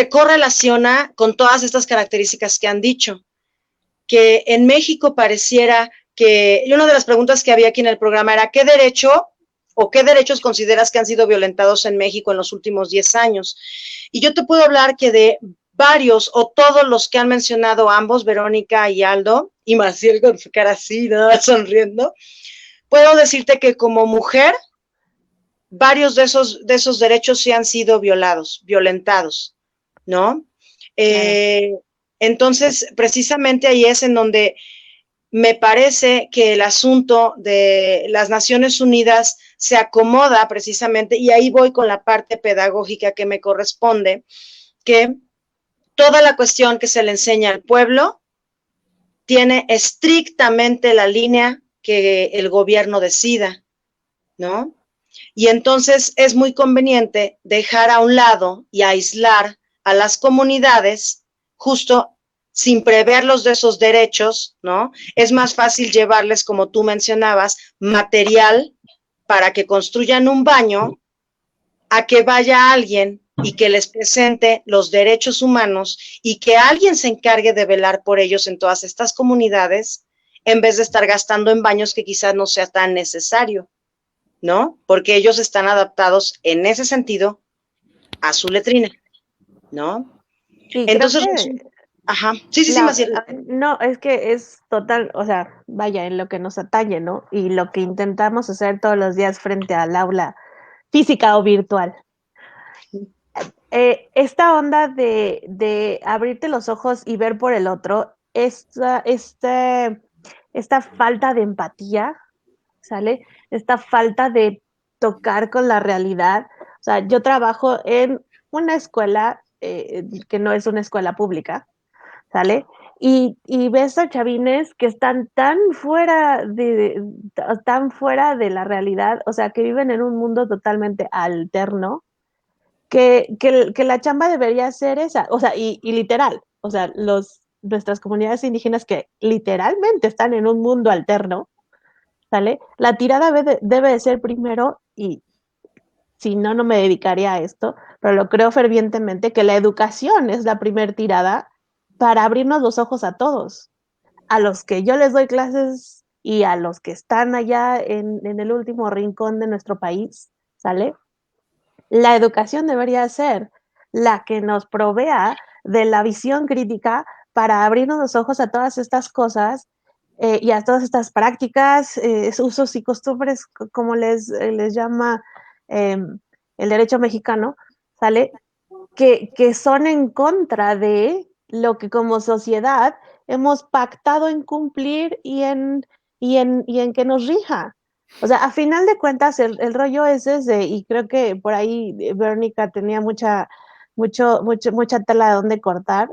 Speaker 2: correlaciona con todas estas características que han dicho, que en México pareciera que, y una de las preguntas que había aquí en el programa era, ¿qué derecho o qué derechos consideras que han sido violentados en México en los últimos 10 años? Y yo te puedo hablar que de varios o todos los que han mencionado ambos, Verónica y Aldo, y Maciel con su cara así, nada, sonriendo, puedo decirte que como mujer, varios de esos derechos sí han sido violentados, ¿no?
Speaker 3: Claro.
Speaker 2: Entonces, precisamente ahí es en donde me parece que el asunto de las Naciones Unidas se acomoda precisamente, y ahí voy con la parte pedagógica que me corresponde, que toda la cuestión que se le enseña al pueblo tiene estrictamente la línea que el gobierno decida, ¿no? Y entonces es muy conveniente dejar a un lado y aislar a las comunidades justo sin preverlos de esos derechos, ¿no? Es más fácil llevarles, como tú mencionabas, material para que construyan un baño a que vaya alguien y que les presente los derechos humanos y que alguien se encargue de velar por ellos en todas estas comunidades, en vez de estar gastando en baños que quizás no sea tan necesario, ¿no? Porque ellos están adaptados en ese sentido a su letrina, ¿no?
Speaker 3: Sí, creo
Speaker 2: Entonces,
Speaker 3: que
Speaker 2: ajá, sí, Maciel.
Speaker 3: no, es que es total, o sea, vaya, en lo que nos atañe, ¿no? Y lo que intentamos hacer todos los días frente al aula física o virtual. Esta onda de abrirte los ojos y ver por el otro, esta falta de empatía, ¿sale? Esta falta de tocar con la realidad. O sea, yo trabajo en una escuela que no es una escuela pública, ¿sale? Y ves a chavines que están tan fuera de la realidad, o sea, que viven en un mundo totalmente alterno, que la chamba debería ser esa, o sea, y literal, o sea, nuestras comunidades indígenas que literalmente están en un mundo alterno, ¿sale? La tirada debe de ser primero, y si no, no me dedicaría a esto, pero lo creo fervientemente, que la educación es la primer tirada para abrirnos los ojos a todos, a los que yo les doy clases y a los que están allá en el último rincón de nuestro país, ¿sale? La educación debería ser la que nos provea de la visión crítica para abrirnos los ojos a todas estas cosas y a todas estas prácticas, usos y costumbres, como les llama el derecho mexicano, ¿sale? Que son en contra de lo que como sociedad hemos pactado en cumplir y en que nos rija. O sea, a final de cuentas, el rollo es ese, y creo que por ahí Verónica tenía mucha tela de donde cortar.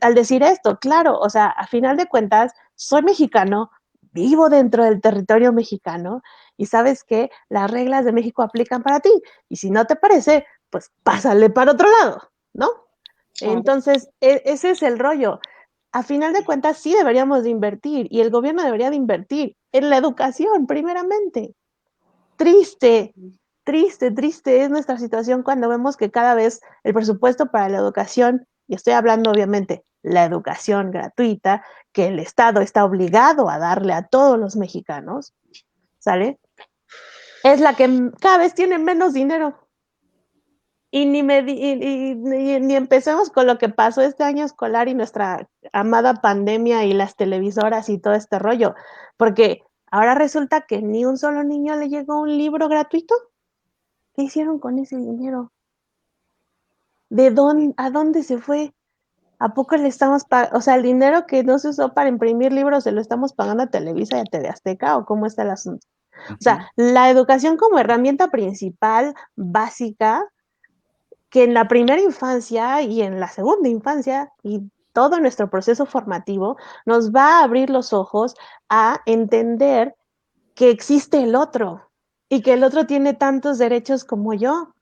Speaker 3: Al decir esto, claro, o sea, a final de cuentas, soy mexicano, vivo dentro del territorio mexicano, y sabes que las reglas de México aplican para ti, y si no te parece, pues pásale para otro lado, ¿no? Entonces, ese es el rollo. A final de cuentas, sí deberíamos de invertir, y el gobierno debería de invertir en la educación, primeramente. Triste, triste, triste es nuestra situación cuando vemos que cada vez el presupuesto para la educación, y estoy hablando obviamente la educación gratuita, que el Estado está obligado a darle a todos los mexicanos, ¿sale? Es la que cada vez tiene menos dinero. Y ni empecemos con lo que pasó este año escolar y nuestra amada pandemia y las televisoras y todo este rollo, porque ahora resulta que ni un solo niño le llegó un libro gratuito. ¿Qué hicieron con ese dinero? ¿A dónde se fue? ¿A poco le estamos pagando? O sea, el dinero que no se usó para imprimir libros se lo estamos pagando a Televisa y a TV Azteca, ¿o cómo está el asunto? O sea, la educación como herramienta principal, básica, que en la primera infancia y en la segunda infancia y todo nuestro proceso formativo nos va a abrir los ojos a entender que existe el otro y que el otro tiene tantos derechos como yo.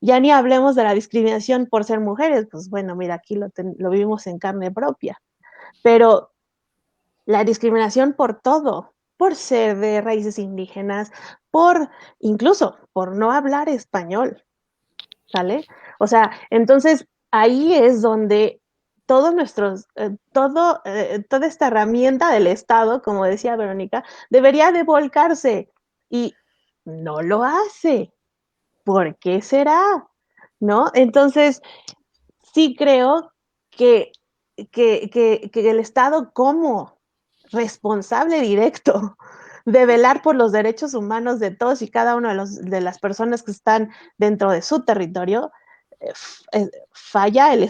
Speaker 3: Ya ni hablemos de la discriminación por ser mujeres, pues bueno, mira, aquí lo vivimos en carne propia, pero la discriminación por todo, por ser de raíces indígenas, incluso por no hablar español, ¿sale? O sea, entonces ahí es donde toda esta herramienta del Estado, como decía Verónica, debería de volcarse y no lo hace. ¿Por qué será? ¿No? Entonces, sí creo que el Estado como responsable directo de velar por los derechos humanos de todos y cada uno de las personas que están dentro de su territorio, falla el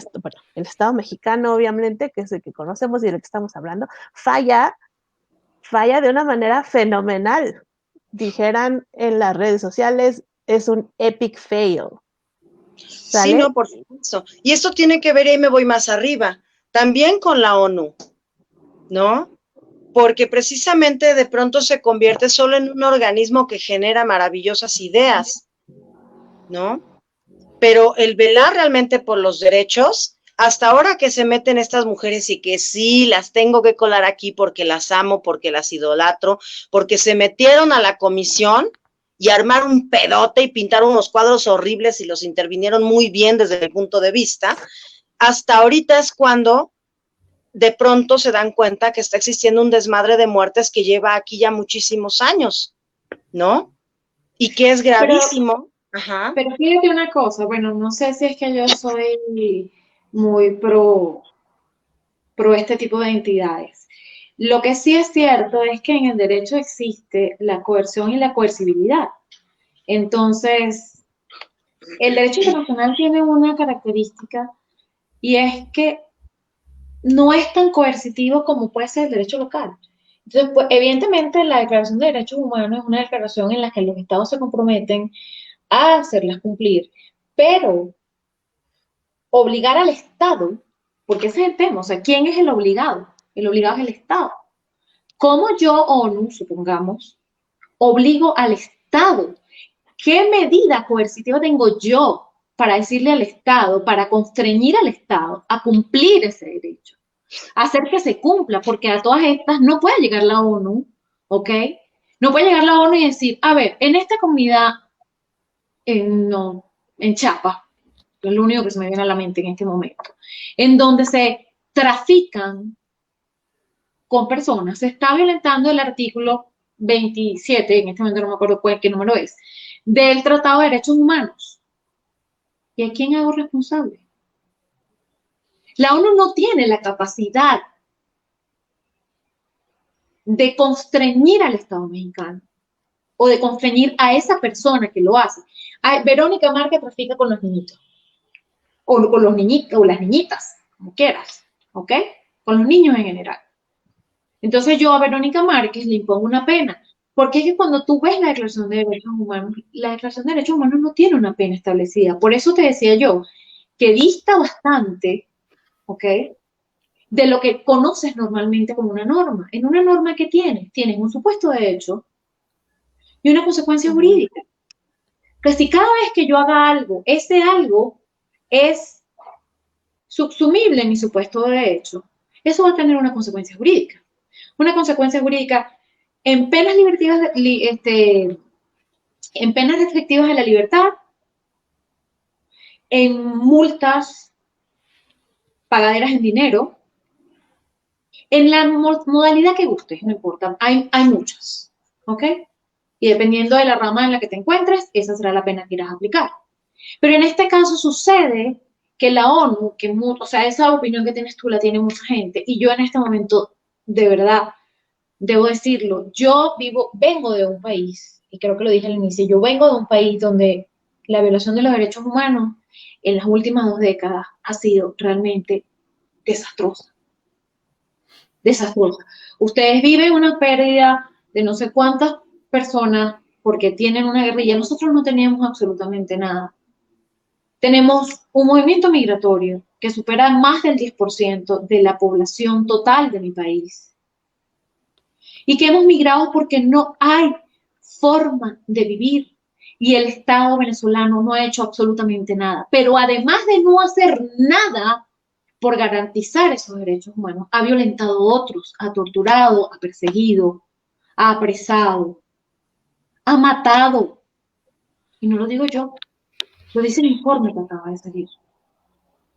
Speaker 3: Estado mexicano, obviamente, que es el que conocemos y del que estamos hablando, falla de una manera fenomenal. Dijeran en las redes sociales, es un epic fail. ¿Sale?
Speaker 2: Sí, no, por supuesto. Y esto tiene que ver, y ahí me voy más arriba, también con la ONU, ¿no? Porque precisamente de pronto se convierte solo en un organismo que genera maravillosas ideas, ¿no? Pero el velar realmente por los derechos, hasta ahora que se meten estas mujeres y que sí, las tengo que colar aquí porque las amo, porque las idolatro, porque se metieron a la comisión y armaron un pedote y pintaron unos cuadros horribles y los intervinieron muy bien desde el punto de vista, hasta ahorita es cuando de pronto se dan cuenta que está existiendo un desmadre de muertes que lleva aquí ya muchísimos años, ¿no? Y que es gravísimo. Ajá.
Speaker 4: Pero fíjate una cosa, bueno, no sé si es que yo soy muy pro este tipo de entidades. Lo que sí es cierto es que en el derecho existe la coerción y la coercibilidad. Entonces, el derecho internacional tiene una característica y es que no es tan coercitivo como puede ser el derecho local. Entonces, pues, evidentemente, la Declaración de Derechos Humanos es una declaración en la que los estados se comprometen a hacerlas cumplir, pero obligar al Estado, porque ese es el tema, o sea, ¿quién es el obligado? El obligado es el Estado. ¿Cómo yo, ONU, supongamos, obligo al Estado? ¿Qué medida coercitiva tengo yo para decirle al Estado, para constreñir al Estado a cumplir ese derecho? Hacer que se cumpla, porque a todas estas no puede llegar la ONU, ¿ok? No puede llegar la ONU y decir, a ver, en esta comunidad, en Chiapas, es lo único que se me viene a la mente en este momento, en donde se trafican con personas, se está violentando el artículo 27, en este momento no me acuerdo qué número es, del Tratado de Derechos Humanos. ¿Y a quién hago responsable? La ONU no tiene la capacidad de constreñir al Estado mexicano o de constreñir a esa persona que lo hace. Ay, Verónica Márquez trafica con los niñitos, o con los niñitos, o las niñitas, como quieras, ¿ok? Con los niños en general. Entonces yo a Verónica Márquez le impongo una pena, porque es que cuando tú ves la Declaración de Derechos Humanos, la Declaración de Derechos Humanos no tiene una pena establecida. Por eso te decía yo que dista bastante, ¿ok?, de lo que conoces normalmente como una norma. En una norma que tienes un supuesto de hecho y una consecuencia jurídica. Que si cada vez que yo haga algo, ese algo es subsumible en mi supuesto de hecho, eso va a tener una consecuencia jurídica. Una consecuencia jurídica en penas en penas restrictivas de la libertad, en multas pagaderas en dinero, en la modalidad que gustes, no importa, hay muchas, ¿ok? Y dependiendo de la rama en la que te encuentres, esa será la pena que irás a aplicar. Pero en este caso sucede que la ONU, o sea, esa opinión que tienes tú la tiene mucha gente, y yo en este momento, de verdad, debo decirlo, vengo de un país, y creo que lo dije al inicio, yo vengo de un país donde la violación de los derechos humanos en las últimas 2 décadas ha sido realmente desastrosa. Desastrosa. Ustedes viven una pérdida de no sé cuántas personas porque tienen una guerrilla. Nosotros no teníamos absolutamente nada. Tenemos un movimiento migratorio que supera más del 10% de la población total de mi país. Y que hemos migrado porque no hay forma de vivir. Y el Estado venezolano no ha hecho absolutamente nada. Pero además de no hacer nada por garantizar esos derechos humanos, ha violentado a otros, ha torturado, ha perseguido, ha apresado, ha matado. Y no lo digo yo, lo dice el informe que acaba de salir.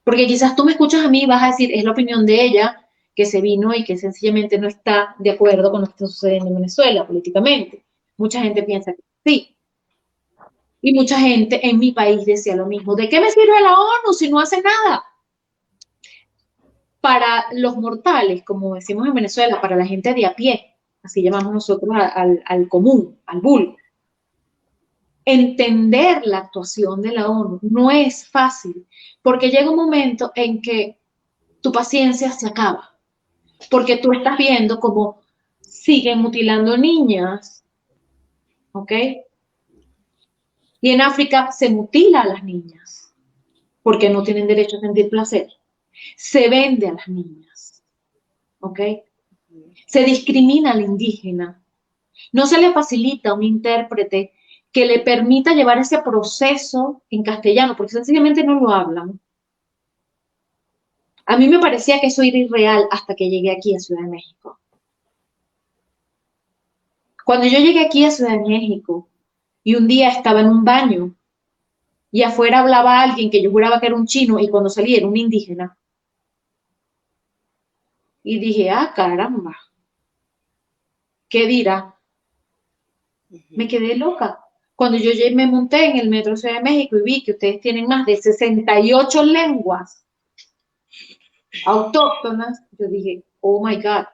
Speaker 4: Porque quizás tú me escuchas a mí y vas a decir, es la opinión de ella que se vino y que sencillamente no está de acuerdo con lo que está sucediendo en Venezuela políticamente. Mucha gente piensa que sí. Y mucha gente en mi país decía lo mismo. ¿De qué me sirve la ONU si no hace nada? Para los mortales, como decimos en Venezuela, para la gente de a pie, así llamamos nosotros al común, al vulgo. Entender la actuación de la ONU no es fácil, porque llega un momento en que tu paciencia se acaba, porque tú estás viendo cómo siguen mutilando niñas, ¿ok? Y en África se mutila a las niñas, porque no tienen derecho a sentir placer. Se vende a las niñas, ¿ok? Se discrimina al indígena. No se le facilita a un intérprete que le permita llevar ese proceso en castellano, porque sencillamente no lo hablan. A mí me parecía que eso era irreal hasta que llegué aquí a Ciudad de México. Cuando yo llegué aquí a Ciudad de México y un día estaba en un baño y afuera hablaba alguien que yo juraba que era un chino y cuando salí era un indígena. Y dije, ah, caramba, ¿qué dirá? Me quedé loca. Cuando yo me monté en el metro Ciudad de México y vi que ustedes tienen más de 68 lenguas autóctonas, yo dije, oh my God.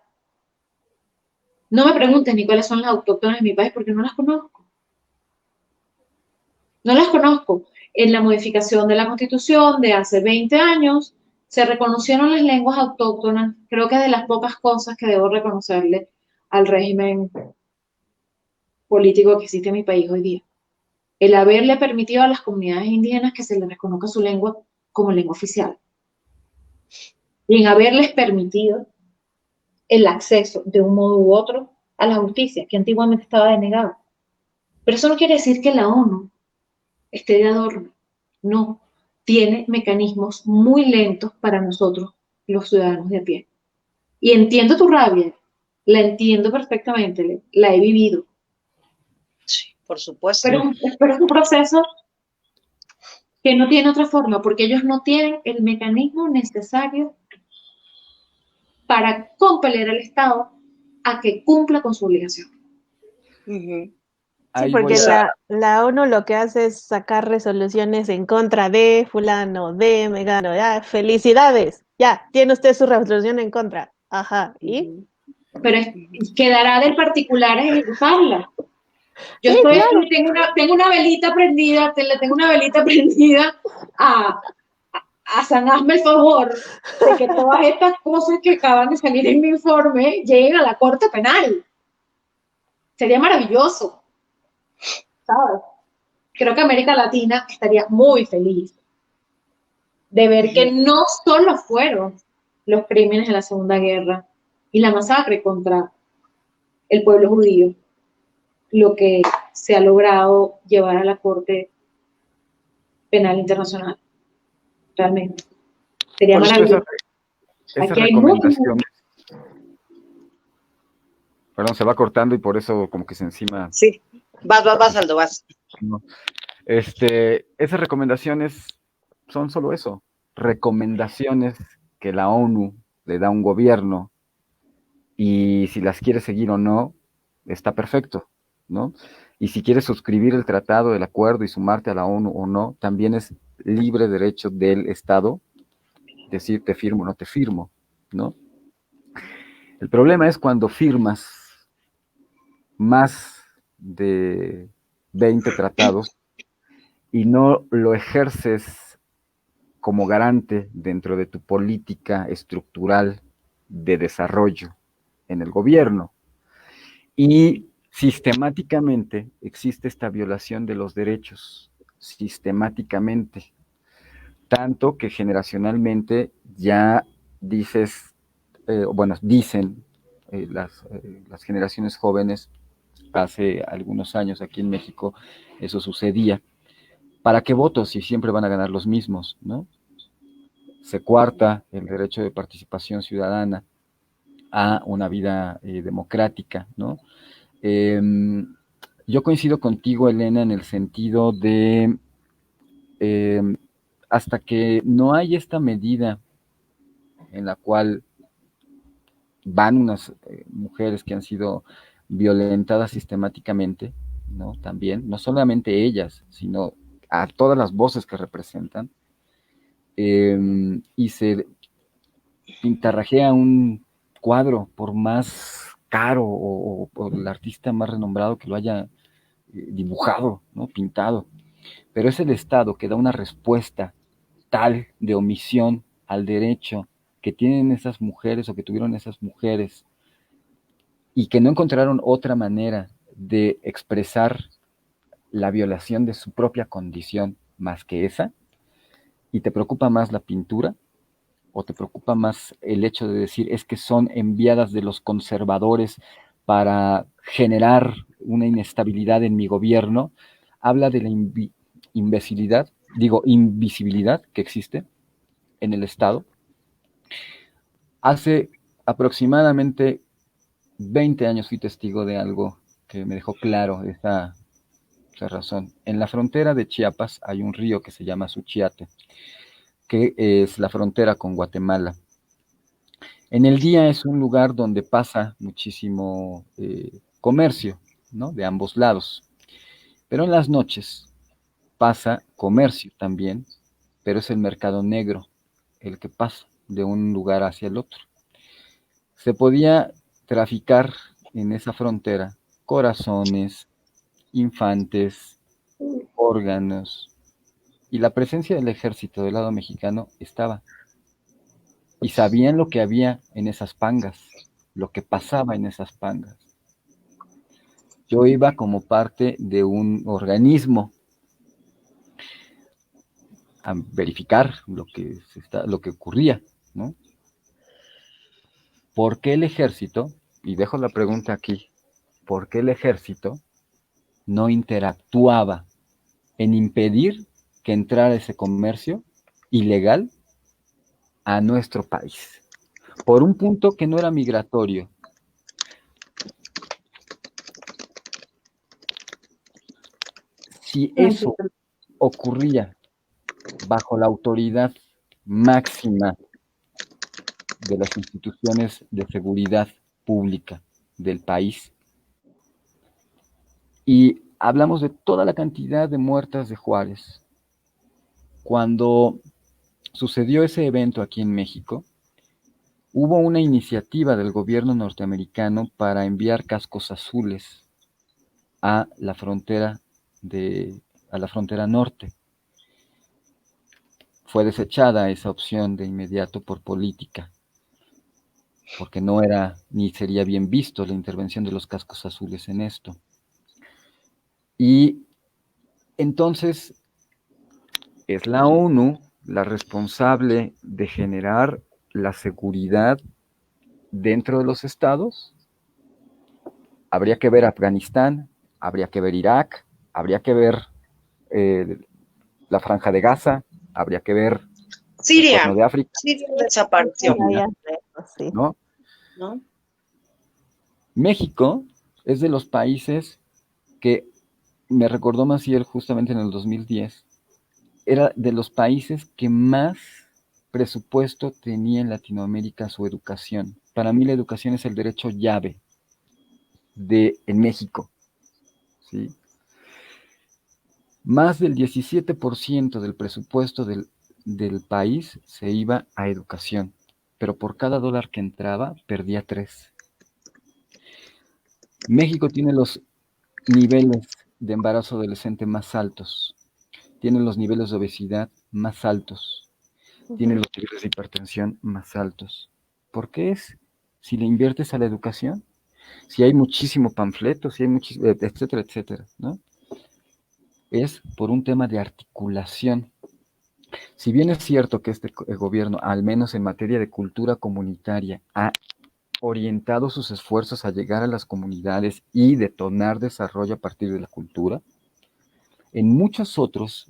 Speaker 4: No me preguntes ni cuáles son las autóctonas de mi país porque no las conozco. No las conozco. En la modificación de la Constitución de hace 20 años se reconocieron las lenguas autóctonas. Creo que es de las pocas cosas que debo reconocerle al régimen político que existe en mi país hoy día. El haberle permitido a las comunidades indígenas que se les reconozca su lengua como lengua oficial. Y en haberles permitido el acceso de un modo u otro a la justicia, que antiguamente estaba denegada. Pero eso no quiere decir que la ONU esté de adorno. No, tiene mecanismos muy lentos para nosotros, los ciudadanos de a pie. Y entiendo tu rabia, la entiendo perfectamente, la he vivido.
Speaker 2: Sí, por supuesto.
Speaker 4: Pero es un proceso que no tiene otra forma, porque ellos no tienen el mecanismo necesario para compeler al Estado a que cumpla con su obligación.
Speaker 3: Sí,
Speaker 5: ahí
Speaker 3: porque
Speaker 5: voy a...
Speaker 3: la ONU lo que hace es sacar resoluciones en contra de fulano, de Megano. Ya, felicidades. Ya, tiene usted su resolución en contra. Ajá. ¿Y?
Speaker 4: Pero quedará del particular ejecutarla. Yo
Speaker 3: Sí,
Speaker 4: estoy
Speaker 3: claro.
Speaker 4: aquí, tengo una velita prendida, le tengo una velita prendida a sanarme el favor de que todas estas cosas que acaban de salir en mi informe lleguen a la Corte Penal. Sería maravilloso, ¿sabes? Creo que América Latina estaría muy feliz de ver que no solo fueron los crímenes de la Segunda Guerra y la masacre contra el pueblo judío lo que se ha logrado llevar a la Corte Penal Internacional. Realmente. Sería
Speaker 5: Por eso
Speaker 4: maravilloso.
Speaker 5: esas
Speaker 4: Aquí hay mucho.
Speaker 5: recomendaciones, perdón, se va cortando y por eso como que se encima...
Speaker 2: Sí, vas, Aldo, vas.
Speaker 5: ¿no? Esas recomendaciones son solo eso, recomendaciones que la ONU le da a un gobierno y si las quiere seguir o no, está perfecto, ¿no? Y si quieres suscribir el tratado, el acuerdo y sumarte a la ONU o no, también es libre derecho del Estado decir te firmo o no te firmo, ¿no? El problema es cuando firmas más de 20 tratados y no lo ejerces como garante dentro de tu política estructural de desarrollo en el gobierno. Y sistemáticamente existe esta violación de los derechos, sistemáticamente, tanto que generacionalmente ya dices, dicen las generaciones jóvenes, hace algunos años aquí en México eso sucedía, ¿para qué votos si siempre van a ganar los mismos, ¿no? Se coarta el derecho de participación ciudadana a una vida democrática, ¿no? Yo coincido contigo, Elena, en el sentido de hasta que no hay esta medida en la cual van unas mujeres que han sido violentadas sistemáticamente, ¿no? También, no solamente ellas, sino a todas las voces que representan, y se pintarrajea un cuadro, por más caro o el artista más renombrado que lo haya dibujado, ¿no? Pintado. Pero es el Estado que da una respuesta tal de omisión al derecho que tienen esas mujeres o que tuvieron esas mujeres y que no encontraron otra manera de expresar la violación de su propia condición más que esa, y te preocupa más la pintura o te preocupa más el hecho de decir es que son enviadas de los conservadores para generar una inestabilidad en mi gobierno, habla de la invisibilidad que existe en el Estado. Hace aproximadamente 20 años fui testigo de algo que me dejó claro esa razón. En la frontera de Chiapas hay un río que se llama Suchiate, que es la frontera con Guatemala. En el día es un lugar donde pasa muchísimo comercio, ¿no? De ambos lados. Pero en las noches pasa comercio también, pero es el mercado negro el que pasa de un lugar hacia el otro. Se podía traficar en esa frontera corazones, infantes, órganos, y la presencia del ejército del lado mexicano estaba. Y sabían lo que había en esas pangas, lo que pasaba en esas pangas. Yo iba como parte de un organismo a verificar lo que ocurría, ¿no? ¿Por qué el ejército, y dejo la pregunta aquí, por qué el ejército no interactuaba en impedir que entrara ese comercio ilegal a nuestro país? Por un punto que no era migratorio. Si eso ocurría bajo la autoridad máxima de las instituciones de seguridad pública del país, y hablamos de toda la cantidad de muertas de Juárez. Cuando sucedió ese evento aquí en México, hubo una iniciativa del gobierno norteamericano para enviar cascos azules a la frontera norte. Fue desechada esa opción de inmediato por política, porque no era ni sería bien visto la intervención de los cascos azules en esto. Y entonces es la ONU la responsable de generar la seguridad dentro de los estados. Habría que ver Afganistán, habría que ver Irak, habría que ver la Franja de Gaza, habría que ver
Speaker 2: Siria.
Speaker 5: el Cuerno de África.
Speaker 2: Siria desapareció.
Speaker 3: Sí.
Speaker 5: ¿No?
Speaker 2: ¿No?
Speaker 5: México es de los países que, me recordó Maciel justamente en el 2010, era de los países que más presupuesto tenía en Latinoamérica su educación. Para mí la educación es el derecho llave en México, ¿sí? Más del 17% del presupuesto del país se iba a educación, pero por cada dólar que entraba, perdía 3. México tiene los niveles de embarazo adolescente más altos, tiene los niveles de obesidad más altos, tiene los niveles de hipertensión más altos. ¿Por qué es? Si le inviertes a la educación, si hay muchísimo panfleto, si hay muchísimo, etcétera, etcétera, ¿no? Es por un tema de articulación. Si bien es cierto que este gobierno, al menos en materia de cultura comunitaria, ha orientado sus esfuerzos a llegar a las comunidades y detonar desarrollo a partir de la cultura, en muchas otras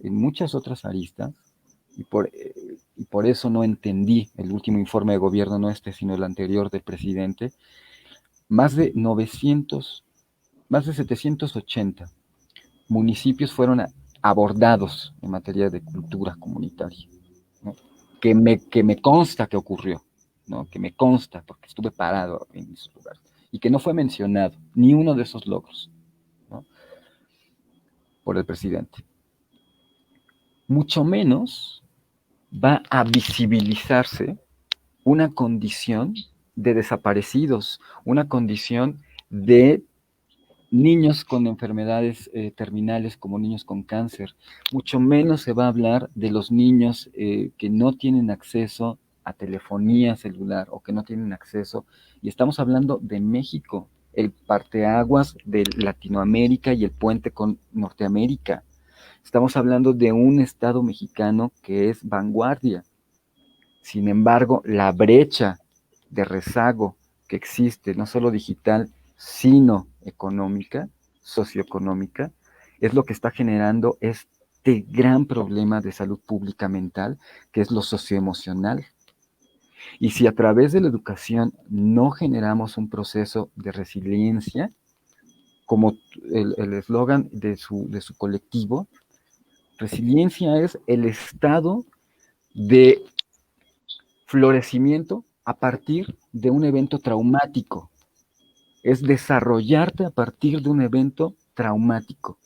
Speaker 5: aristas, y por eso no entendí el último informe de gobierno, no este, sino el anterior del presidente, más de 780 municipios fueron abordados en materia de cultura comunitaria, ¿no? Que me consta que ocurrió, ¿no? Que me consta, porque estuve parado en esos lugares, y que no fue mencionado ni uno de esos logros, ¿no? Por el presidente. Mucho menos va a visibilizarse una condición de desaparecidos, una condición de niños con enfermedades terminales como niños con cáncer. Mucho menos se va a hablar de los niños que no tienen acceso a telefonía celular o que no tienen acceso, y estamos hablando de México, el parteaguas de Latinoamérica y el puente con Norteamérica. Estamos hablando de un estado mexicano que es vanguardia. Sin embargo, la brecha de rezago que existe, no solo digital, sino económica, socioeconómica, es lo que está generando este gran problema de salud pública mental, que es lo socioemocional. Y si a través de la educación no generamos un proceso de resiliencia, como el eslogan de su colectivo, resiliencia es el estado de florecimiento a partir de un evento traumático. Es desarrollarte a partir de un evento traumático.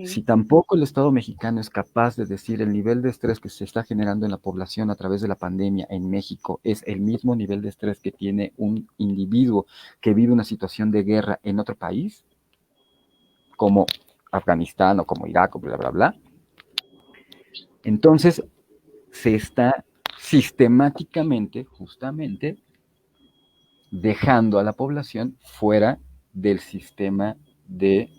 Speaker 5: Si tampoco el Estado mexicano es capaz de decir el nivel de estrés que se está generando en la población a través de la pandemia en México es el mismo nivel de estrés que tiene un individuo que vive una situación de guerra en otro país, como Afganistán o como Irak o bla, bla, bla, entonces se está sistemáticamente, justamente, dejando a la población fuera del sistema de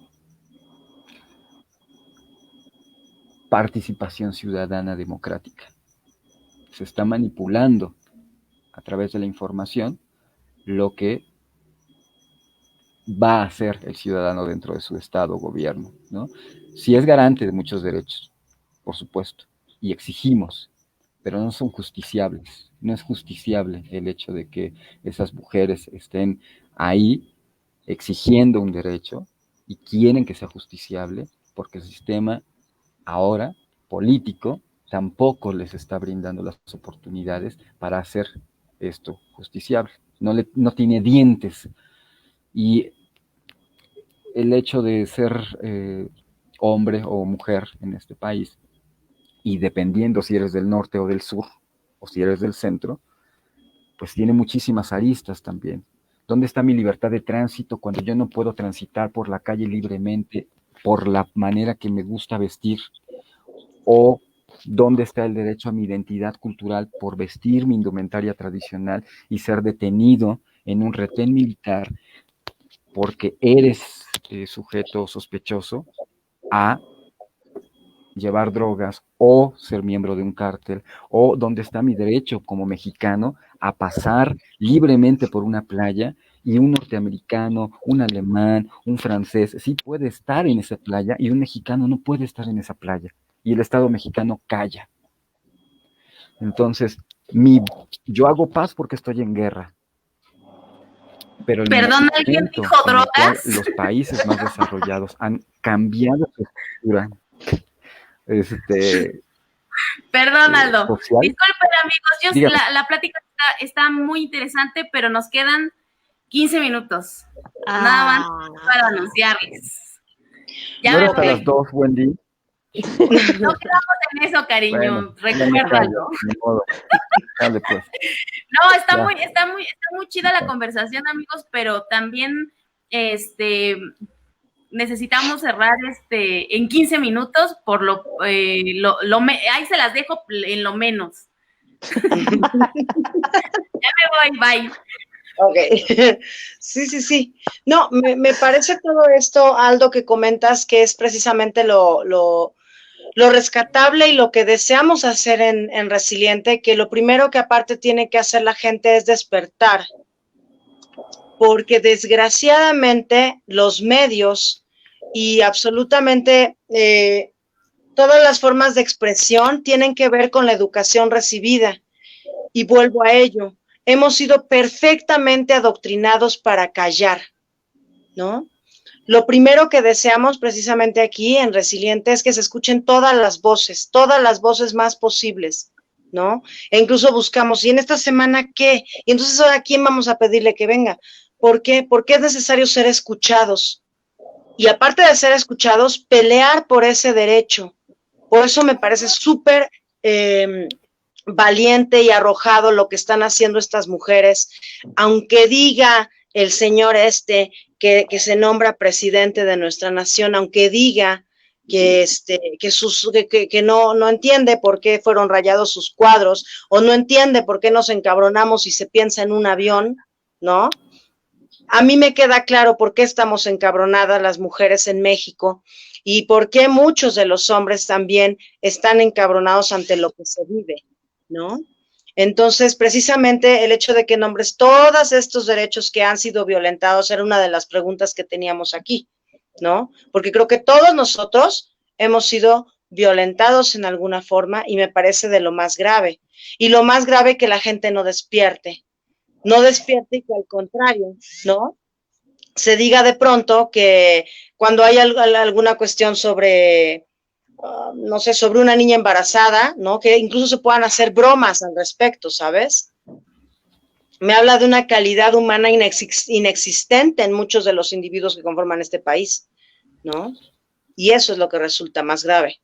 Speaker 5: participación ciudadana democrática. Se está manipulando a través de la información lo que va a hacer el ciudadano dentro de su estado o gobierno, ¿no? Sí es garante de muchos derechos, por supuesto, y exigimos, pero no son justiciables. No es justiciable el hecho de que esas mujeres estén ahí exigiendo un derecho y quieren que sea justiciable, porque el sistema ahora político tampoco les está brindando las oportunidades para hacer esto justiciable. No tiene dientes. Y el hecho de ser hombre o mujer en este país, y dependiendo si eres del norte o del sur, o si eres del centro, pues tiene muchísimas aristas también. ¿Dónde está mi libertad de tránsito cuando yo no puedo transitar por la calle libremente por la manera que me gusta vestir? ¿O dónde está el derecho a mi identidad cultural por vestir mi indumentaria tradicional y ser detenido en un retén militar porque eres sujeto sospechoso a llevar drogas o ser miembro de un cártel? ¿O dónde está mi derecho como mexicano a pasar libremente por una playa y un norteamericano, un alemán, un francés sí puede estar en esa playa y un mexicano no puede estar en esa playa? Y el Estado mexicano calla. Entonces, yo hago paz porque estoy en guerra. Pero
Speaker 1: Perdón, ¿alguien dijo drogas?
Speaker 5: Los países más desarrollados han cambiado su estructura.
Speaker 1: Perdón, Aldo.
Speaker 5: Social.
Speaker 1: Disculpen, amigos, la plática está muy interesante, pero nos quedan 15 minutos. Nada más para anunciarles.
Speaker 5: Ya no hasta las 2, Wendy.
Speaker 1: No quedamos en eso, cariño. Bueno, recuérdalo.
Speaker 5: Dale, pues.
Speaker 1: No, está muy chida la conversación, amigos, pero también necesitamos cerrar en 15 minutos, por ahí se las dejo en lo menos. Ya me voy, bye.
Speaker 2: Ok, sí. No, me parece todo esto, Aldo, que comentas, que es precisamente lo rescatable y lo que deseamos hacer en Resiliente, que lo primero que aparte tiene que hacer la gente es despertar, porque desgraciadamente los medios y absolutamente todas las formas de expresión tienen que ver con la educación recibida, y vuelvo a ello. Hemos sido perfectamente adoctrinados para callar, ¿no? Lo primero que deseamos precisamente aquí en Resiliente es que se escuchen todas las voces más posibles, ¿no? E incluso buscamos, ¿y en esta semana qué? Y entonces ahora, ¿a quién vamos a pedirle que venga? ¿Por qué? Porque es necesario ser escuchados. Y aparte de ser escuchados, pelear por ese derecho. Por eso me parece súper valiente y arrojado lo que están haciendo estas mujeres, aunque diga el señor que se nombra presidente de nuestra nación, aunque diga que no entiende por qué fueron rayados sus cuadros, o no entiende por qué nos encabronamos y se piensa en un avión, ¿no? A mí me queda claro por qué estamos encabronadas las mujeres en México y por qué muchos de los hombres también están encabronados ante lo que se vive, ¿no? Entonces, precisamente el hecho de que nombres todos estos derechos que han sido violentados era una de las preguntas que teníamos aquí, ¿no? Porque creo que todos nosotros hemos sido violentados en alguna forma y me parece de lo más grave. Y lo más grave que la gente no despierte y que al contrario, ¿no? Se diga de pronto que cuando hay alguna cuestión sobre no sé, sobre una niña embarazada, ¿no? Que incluso se puedan hacer bromas al respecto, ¿sabes? Me habla de una calidad humana inexistente en muchos de los individuos que conforman este país, ¿no? Y eso es lo que resulta más grave.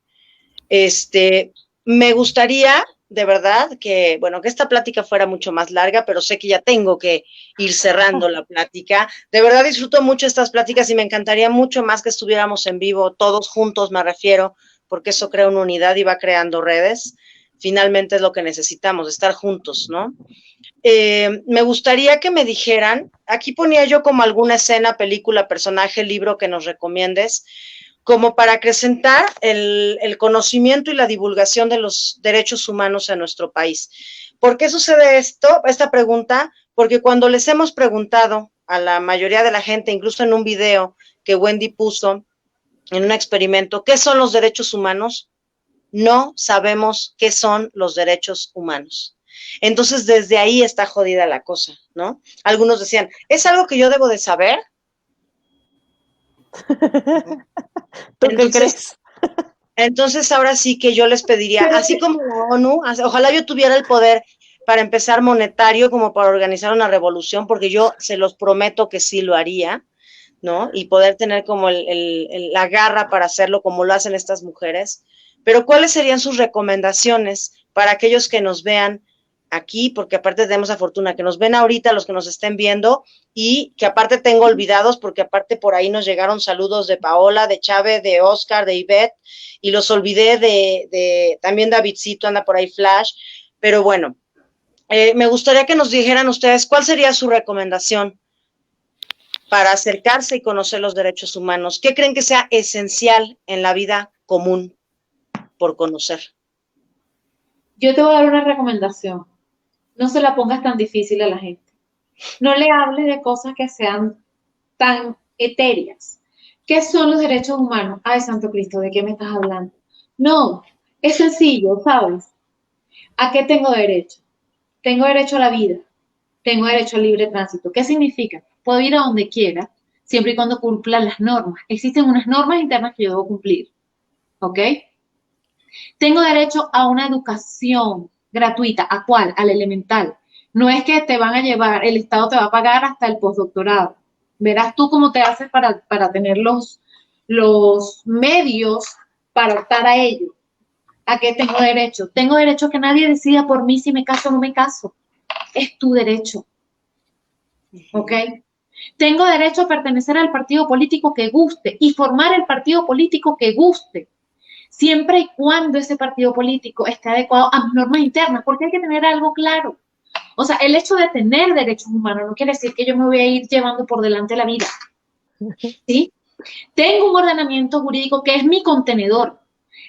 Speaker 2: Me gustaría, de verdad, que esta plática fuera mucho más larga, pero sé que ya tengo que ir cerrando la plática. De verdad disfruto mucho estas pláticas y me encantaría mucho más que estuviéramos en vivo, todos juntos me refiero, porque eso crea una unidad y va creando redes. Finalmente es lo que necesitamos, estar juntos, ¿no? Me gustaría que me dijeran, aquí ponía yo como alguna escena, película, personaje, libro que nos recomiendes, como para acrecentar el conocimiento y la divulgación de los derechos humanos en nuestro país. ¿Por qué sucede esta pregunta? Porque cuando les hemos preguntado a la mayoría de la gente, incluso en un video que Wendy puso, en un experimento, ¿qué son los derechos humanos? No sabemos qué son los derechos humanos. Entonces, desde ahí está jodida la cosa, ¿no? Algunos decían, ¿es algo que yo debo de saber?
Speaker 3: ¿Tú qué crees?
Speaker 2: Entonces, ahora sí que yo les pediría, así como la ONU, ojalá yo tuviera el poder para empezar monetario, como para organizar una revolución, porque yo se los prometo que sí lo haría. ¿no? Y poder tener como la garra para hacerlo como lo hacen estas mujeres. Pero ¿cuáles serían sus recomendaciones para aquellos que nos vean aquí? Porque aparte tenemos la fortuna que nos ven ahorita, los que nos estén viendo, y que aparte tengo olvidados, porque aparte por ahí nos llegaron saludos de Paola, de Chávez, de Oscar, de Ivette, y los olvidé también Davidcito anda por ahí Flash, pero bueno, me gustaría que nos dijeran ustedes cuál sería su recomendación para acercarse y conocer los derechos humanos. ¿Qué creen que sea esencial en la vida común por conocer?
Speaker 4: Yo te voy a dar una recomendación. No se la pongas tan difícil a la gente. No le hables de cosas que sean tan etéreas. ¿Qué son los derechos humanos? Ay, Santo Cristo, ¿de qué me estás hablando? No, es sencillo, ¿sabes? ¿A qué tengo derecho? Tengo derecho a la vida. Tengo derecho al libre tránsito. ¿Qué significa? Puedo ir a donde quiera, siempre y cuando cumpla las normas. Existen unas normas internas que yo debo cumplir. ¿Ok? Tengo derecho a una educación gratuita. ¿A cuál? Al elemental. No es que te van a llevar, el Estado te va a pagar hasta el postdoctorado. Verás tú cómo te haces para tener los medios para optar a ello. ¿A qué tengo derecho? Tengo derecho a que nadie decida por mí si me caso o no me caso. Es tu derecho. ¿Ok? Tengo derecho a pertenecer al partido político que guste y formar el partido político que guste, siempre y cuando ese partido político esté adecuado a mis normas internas, porque hay que tener algo claro. O sea, el hecho de tener derechos humanos no quiere decir que yo me voy a ir llevando por delante la vida. ¿Sí? Tengo un ordenamiento jurídico que es mi contenedor.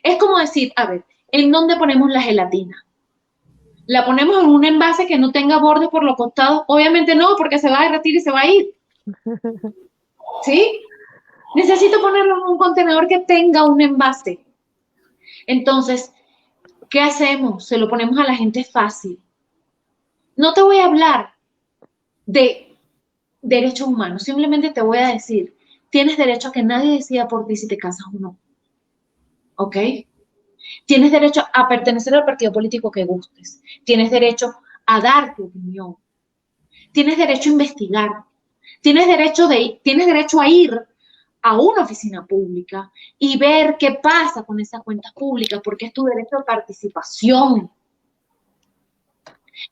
Speaker 4: Es como decir, a ver, ¿en dónde ponemos la gelatina? ¿La ponemos en un envase que no tenga borde por los costados? Obviamente no, porque se va a derretir y se va a ir. ¿Sí? Necesito ponerlo en un contenedor que tenga un envase. Entonces, ¿qué hacemos? Se lo ponemos a la gente fácil. No te voy a hablar de derechos humanos, simplemente te voy a decir, tienes derecho a que nadie decida por ti si te casas o no. ¿Ok? Tienes derecho a pertenecer al partido político que gustes. Tienes derecho a dar tu opinión. Tienes derecho a investigar. Tienes derecho a ir a una oficina pública y ver qué pasa con esas cuentas públicas, porque es tu derecho de participación.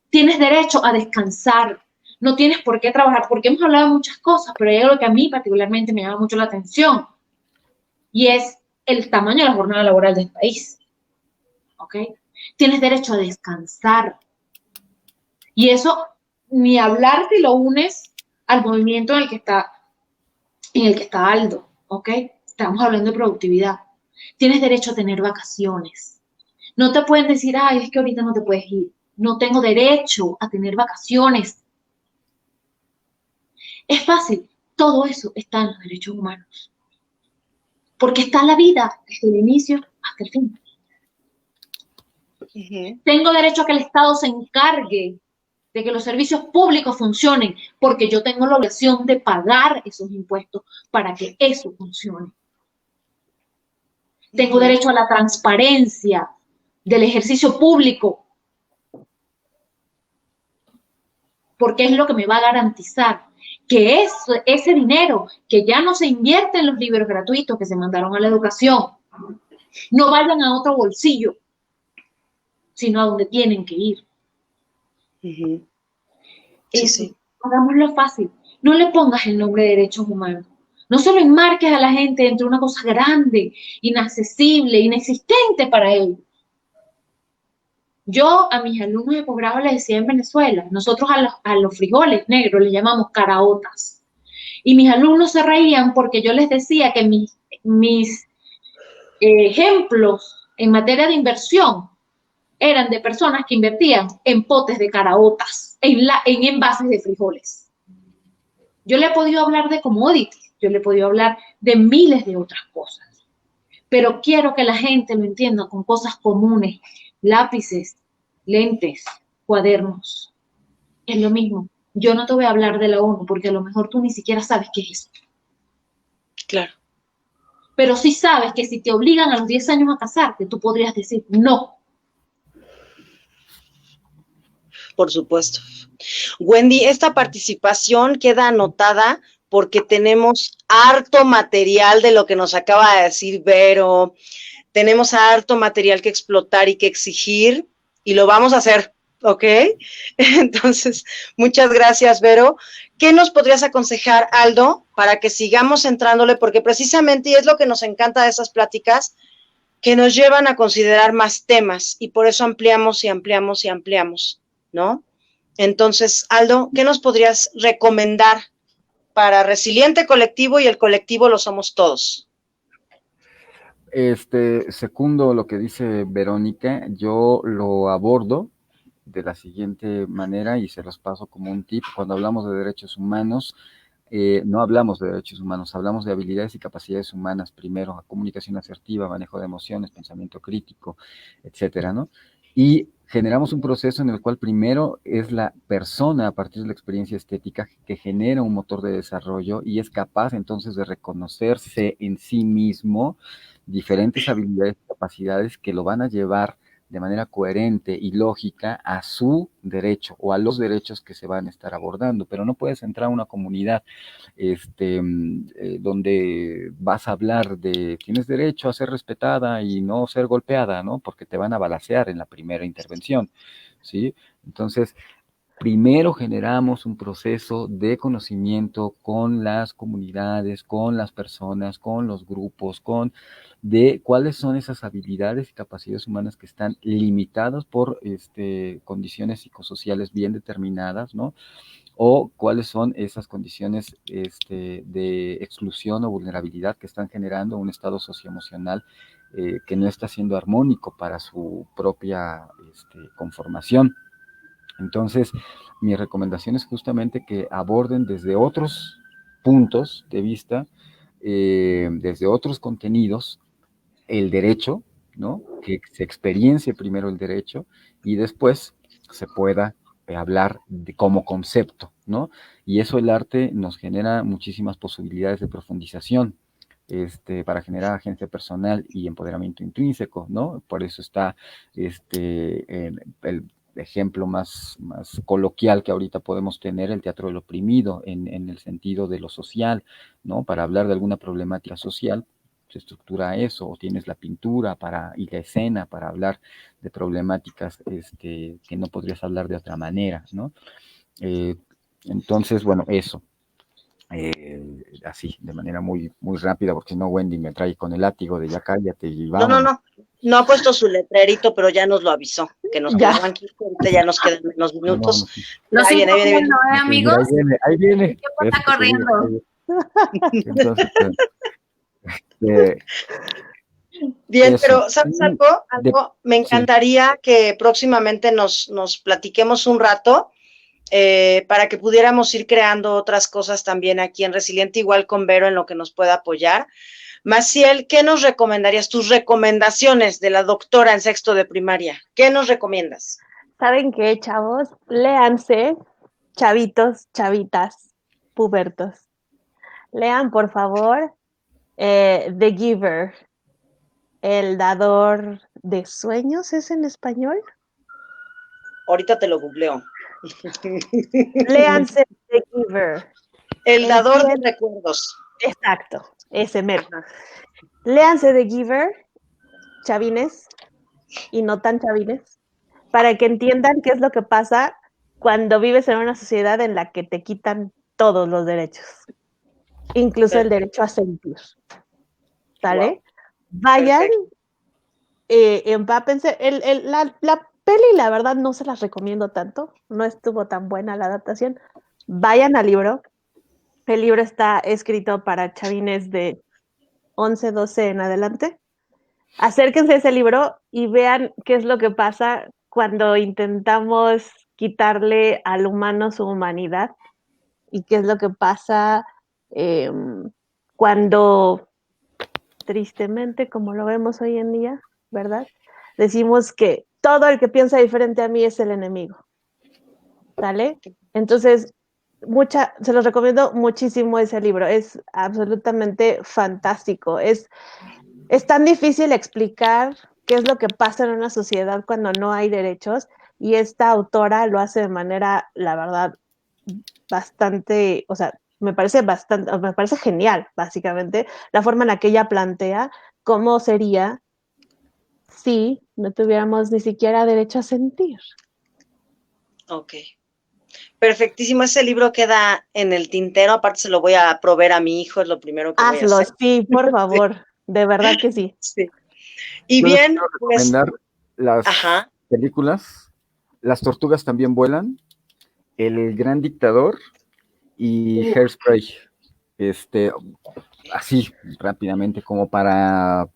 Speaker 4: Tienes derecho a descansar. No tienes por qué trabajar, porque hemos hablado de muchas cosas, pero hay algo que a mí particularmente me llama mucho la atención, y es el tamaño de la jornada laboral del país. ¿Ok? Tienes derecho a descansar. Y eso, ni hablar si lo unes al movimiento en el que está Aldo, ¿ok? Estamos hablando de productividad. Tienes derecho a tener vacaciones. No te pueden decir, ay, es que ahorita no te puedes ir. No tengo derecho a tener vacaciones. Es fácil. Todo eso está en los derechos humanos. Porque está la vida desde el inicio hasta el fin. Tengo derecho a que el Estado se encargue de que los servicios públicos funcionen, porque yo tengo la obligación de pagar esos impuestos para que eso funcione. Tengo derecho a la transparencia del ejercicio público, porque es lo que me va a garantizar que ese dinero que ya no se invierte en los libros gratuitos que se mandaron a la educación, no vayan a otro bolsillo, sino a donde tienen que ir.
Speaker 2: Sí.
Speaker 4: Hagámoslo fácil. No le pongas el nombre de derechos humanos. No se lo enmarques a la gente entre una cosa grande, inaccesible, inexistente para ellos. Yo a mis alumnos de posgrado les decía en Venezuela, nosotros a los frijoles negros les llamamos caraotas. Y mis alumnos se reían porque yo les decía que mis ejemplos en materia de inversión eran de personas que invertían en potes de caraotas, en envases de frijoles. Yo le he podido hablar de commodities, yo le he podido hablar de miles de otras cosas, pero quiero que la gente lo entienda con cosas comunes, lápices, lentes, cuadernos. Es lo mismo. Yo no te voy a hablar de la ONU porque a lo mejor tú ni siquiera sabes qué es eso.
Speaker 2: Claro.
Speaker 4: Pero sí sabes que si te obligan a los 10 años a casarte, tú podrías decir no.
Speaker 2: Por supuesto. Wendy, esta participación queda anotada porque tenemos harto material de lo que nos acaba de decir Vero, tenemos harto material que explotar y que exigir, y lo vamos a hacer, ¿ok? Entonces, muchas gracias, Vero. ¿Qué nos podrías aconsejar, Aldo, para que sigamos entrándole? Porque precisamente, y es lo que nos encanta de esas pláticas, que nos llevan a considerar más temas, y por eso ampliamos y ampliamos y ampliamos, ¿no? Entonces, Aldo, ¿qué nos podrías recomendar para Resiliente Colectivo y el colectivo lo somos todos?
Speaker 5: Secundo lo que dice Verónica, yo lo abordo de la siguiente manera y se los paso como un tip. Cuando hablamos de derechos humanos, no hablamos de derechos humanos, hablamos de habilidades y capacidades humanas primero, comunicación asertiva, manejo de emociones, pensamiento crítico, etcétera, ¿no? Y generamos un proceso en el cual primero es la persona, a partir de la experiencia estética, que genera un motor de desarrollo y es capaz entonces de reconocerse en sí mismo diferentes habilidades y capacidades que lo van a llevar de manera coherente y lógica a su derecho o a los derechos que se van a estar abordando, pero no puedes entrar a una comunidad donde vas a hablar de tienes derecho a ser respetada y no ser golpeada, ¿no? Porque te van a balacear en la primera intervención, ¿sí? Entonces, primero generamos un proceso de conocimiento con las comunidades, con las personas, con los grupos, de cuáles son esas habilidades y capacidades humanas que están limitadas por condiciones psicosociales bien determinadas, ¿no? O cuáles son esas condiciones de exclusión o vulnerabilidad que están generando un estado socioemocional que no está siendo armónico para su propia conformación. Entonces, mi recomendación es justamente que aborden desde otros puntos de vista, desde otros contenidos, el derecho, ¿no? Que se experiencie primero el derecho y después se pueda hablar como concepto, ¿no? Y eso el arte nos genera muchísimas posibilidades de profundización. Para generar agencia personal y empoderamiento intrínseco, ¿no? Por eso está el ejemplo más coloquial que ahorita podemos tener, el teatro del oprimido, en el sentido de lo social, ¿no? Para hablar de alguna problemática social, se estructura eso, o tienes la pintura y la escena para hablar de problemáticas que no podrías hablar de otra manera, ¿no? Entonces, bueno, eso. Así, de manera muy, muy rápida, porque si no Wendy me trae con el látigo de ya cállate y vamos.
Speaker 2: No ha puesto su letrerito, pero ya nos lo avisó, que nos quedaban 15, ahorita ya nos quedan menos minutos.
Speaker 1: Lo sigo viendo, amigos.
Speaker 5: Ahí viene.
Speaker 1: ¿Qué está corriendo?
Speaker 5: Entonces,
Speaker 2: bien, eso. Pero ¿sabes algo? Me encantaría que próximamente nos platiquemos un rato para que pudiéramos ir creando otras cosas también aquí en Resiliente, igual con Vero en lo que nos pueda apoyar. Maciel, ¿qué nos recomendarías? Tus recomendaciones de la doctora en sexto de primaria. ¿Qué nos recomiendas?
Speaker 3: ¿Saben qué, chavos? Léanse, chavitos, chavitas, pubertos. Lean, por favor, The Giver, el dador de sueños, ¿es en español?
Speaker 2: Ahorita te lo googleo.
Speaker 3: Léanse The Giver.
Speaker 2: El dador de recuerdos.
Speaker 3: Exacto, ese mero. Léanse The Giver, chavines, y no tan chavines, para que entiendan qué es lo que pasa cuando vives en una sociedad en la que te quitan todos los derechos, incluso el derecho a sentir. ¿Sale? Wow. Vayan, empápense. La peli, la verdad, no se las recomiendo tanto, no estuvo tan buena la adaptación. Vayan al libro. El libro está escrito para chavines de 11, 12 en adelante. Acérquense a ese libro y vean qué es lo que pasa cuando intentamos quitarle al humano su humanidad y qué es lo que pasa cuando, tristemente, como lo vemos hoy en día, ¿verdad? Decimos que todo el que piensa diferente a mí es el enemigo. ¿Sale? Entonces, se los recomiendo muchísimo ese libro, es absolutamente fantástico, es tan difícil explicar qué es lo que pasa en una sociedad cuando no hay derechos, y esta autora lo hace de manera, la verdad, bastante, o sea, me parece genial, básicamente, la forma en la que ella plantea cómo sería si no tuviéramos ni siquiera derecho a sentir.
Speaker 2: Ok. Perfectísimo, ese libro queda en el tintero, aparte se lo voy a proveer a mi hijo, es lo primero que voy a
Speaker 3: Hazlo,
Speaker 2: hacer.
Speaker 3: sí, por
Speaker 2: Sí,
Speaker 3: favor, de verdad que sí.
Speaker 2: sí. Y
Speaker 5: Yo les
Speaker 2: bien,
Speaker 5: quiero
Speaker 2: pues,
Speaker 5: recomendar las
Speaker 2: ajá,
Speaker 5: películas Las tortugas también vuelan, El gran dictador y Hairspray. Este, así rápidamente como para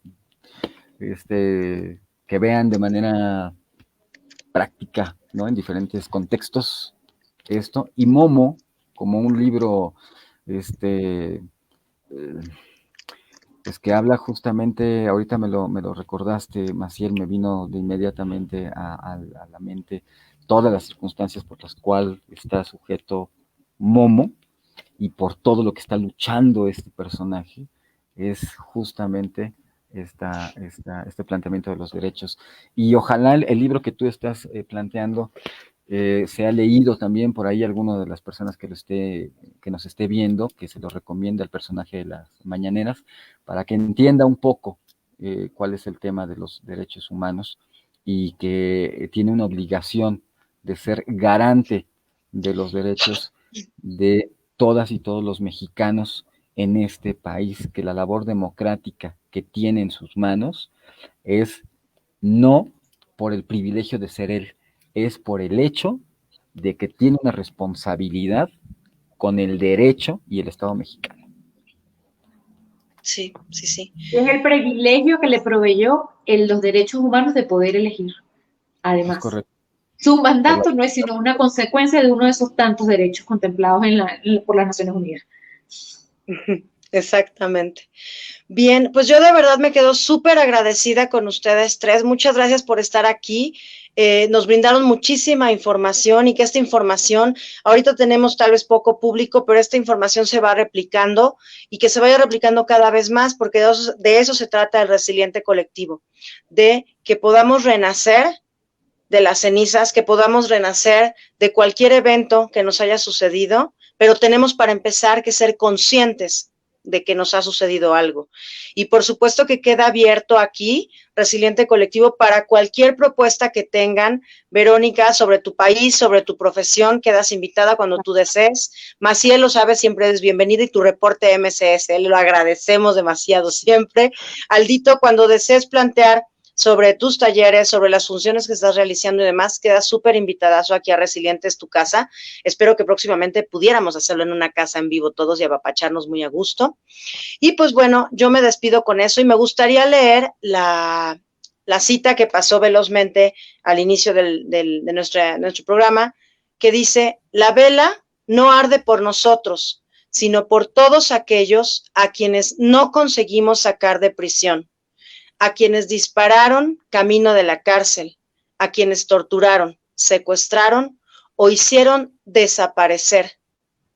Speaker 5: que vean de manera práctica, ¿no? En diferentes contextos esto. Y Momo, como un libro, eh, pues que habla justamente, ahorita me lo recordaste, Maciel, me vino de inmediatamente a la mente todas las circunstancias por las cuales está sujeto Momo y por todo lo que está luchando este personaje, es justamente este planteamiento de los derechos. Y ojalá el libro que tú estás planteando se ha leído también por ahí alguno de las personas que nos esté viendo, que se lo recomienda al personaje de las mañaneras, para que entienda un poco cuál es el tema de los derechos humanos y que tiene una obligación de ser garante de los derechos de todas y todos los mexicanos en este país, que la labor democrática que tiene en sus manos es no por el privilegio de ser él, es por el hecho de que tiene una responsabilidad con el derecho y el Estado mexicano.
Speaker 2: sí, sí, sí.
Speaker 4: Es el privilegio que le proveyó los derechos humanos de poder elegir.
Speaker 5: Es
Speaker 4: Además,
Speaker 5: correcto.
Speaker 4: su mandato no es sino una consecuencia de uno de esos tantos derechos contemplados por las Naciones Unidas.
Speaker 2: Exactamente. Bien, pues yo de verdad me quedo súper agradecida con ustedes tres. Muchas gracias por estar aquí. Nos brindaron muchísima información y que esta información, ahorita tenemos tal vez poco público, pero esta información se va replicando y que se vaya replicando cada vez más, porque de eso se trata el resiliente colectivo, de que podamos renacer de las cenizas, que podamos renacer de cualquier evento que nos haya sucedido, pero tenemos para empezar que ser conscientes de que nos ha sucedido algo. Y por supuesto que queda abierto aquí, Resiliente Colectivo, para cualquier propuesta que tengan. Verónica, sobre tu país, sobre tu profesión, quedas invitada cuando tú desees. Maciel, lo sabes, siempre eres bienvenida, y tu reporte MCS, lo agradecemos demasiado siempre. Aldito, cuando desees plantear sobre tus talleres, sobre las funciones que estás realizando y demás, quedas súper invitadazo aquí a Resilientes, tu casa. Espero que próximamente pudiéramos hacerlo en una casa en vivo todos y apapacharnos muy a gusto. Y pues bueno, yo me despido con eso y me gustaría leer la cita que pasó velozmente al inicio de nuestro programa, que dice: la vela no arde por nosotros, sino por todos aquellos a quienes no conseguimos sacar de prisión, a quienes dispararon camino de la cárcel, a quienes torturaron, secuestraron o hicieron desaparecer.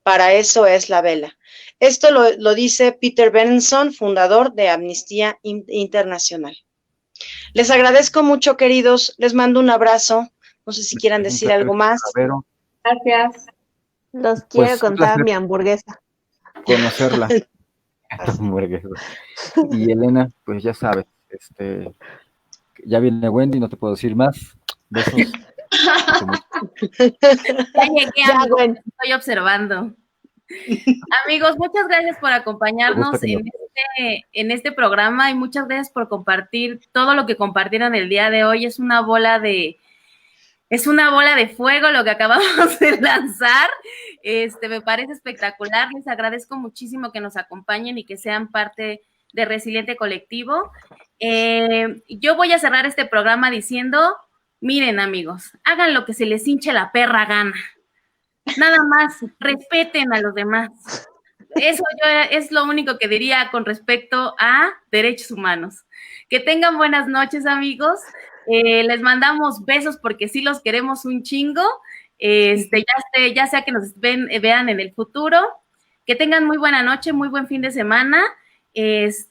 Speaker 2: Para eso es la vela. Esto lo dice Peter Benenson, fundador de Amnistía Internacional. Les agradezco mucho, queridos. Les mando un abrazo. No sé si quieran decir algo más.
Speaker 4: Gracias.
Speaker 3: Los
Speaker 5: Pues,
Speaker 3: quiero contar mi hamburguesa.
Speaker 5: Conocerla. Y Elena, pues ya sabes, ya viene Wendy, no te puedo decir más. Besos.
Speaker 1: Ya llegué,
Speaker 3: Ya,
Speaker 1: amigos,
Speaker 3: Gwen.
Speaker 1: estoy observando. Amigos, muchas gracias por acompañarnos en este programa y muchas gracias por compartir todo lo que compartieron el día de hoy. Es una bola de fuego lo que acabamos de lanzar. Me parece espectacular. Les agradezco muchísimo que nos acompañen y que sean parte de Resiliente Colectivo. Yo voy a cerrar este programa diciendo: miren, amigos, hagan lo que se les hinche la perra gana. Nada más, respeten a los demás. Eso es lo único que diría con respecto a derechos humanos. Que tengan buenas noches, amigos. Les mandamos besos porque sí los queremos un chingo. Ya sea que nos vean en el futuro. Que tengan muy buena noche, muy buen fin de semana. Dense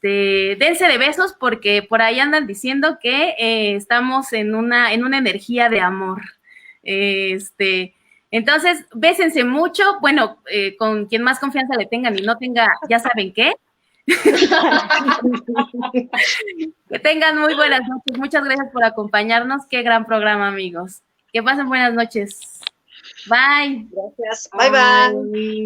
Speaker 1: de besos porque por ahí andan diciendo que estamos en una energía de amor. Entonces, bésense mucho, bueno, con quien más confianza le tengan y no tenga, ya saben qué. Que tengan muy buenas noches. Muchas gracias por acompañarnos. Qué gran programa, amigos. Que pasen buenas noches. Bye.
Speaker 2: Gracias. Bye, bye.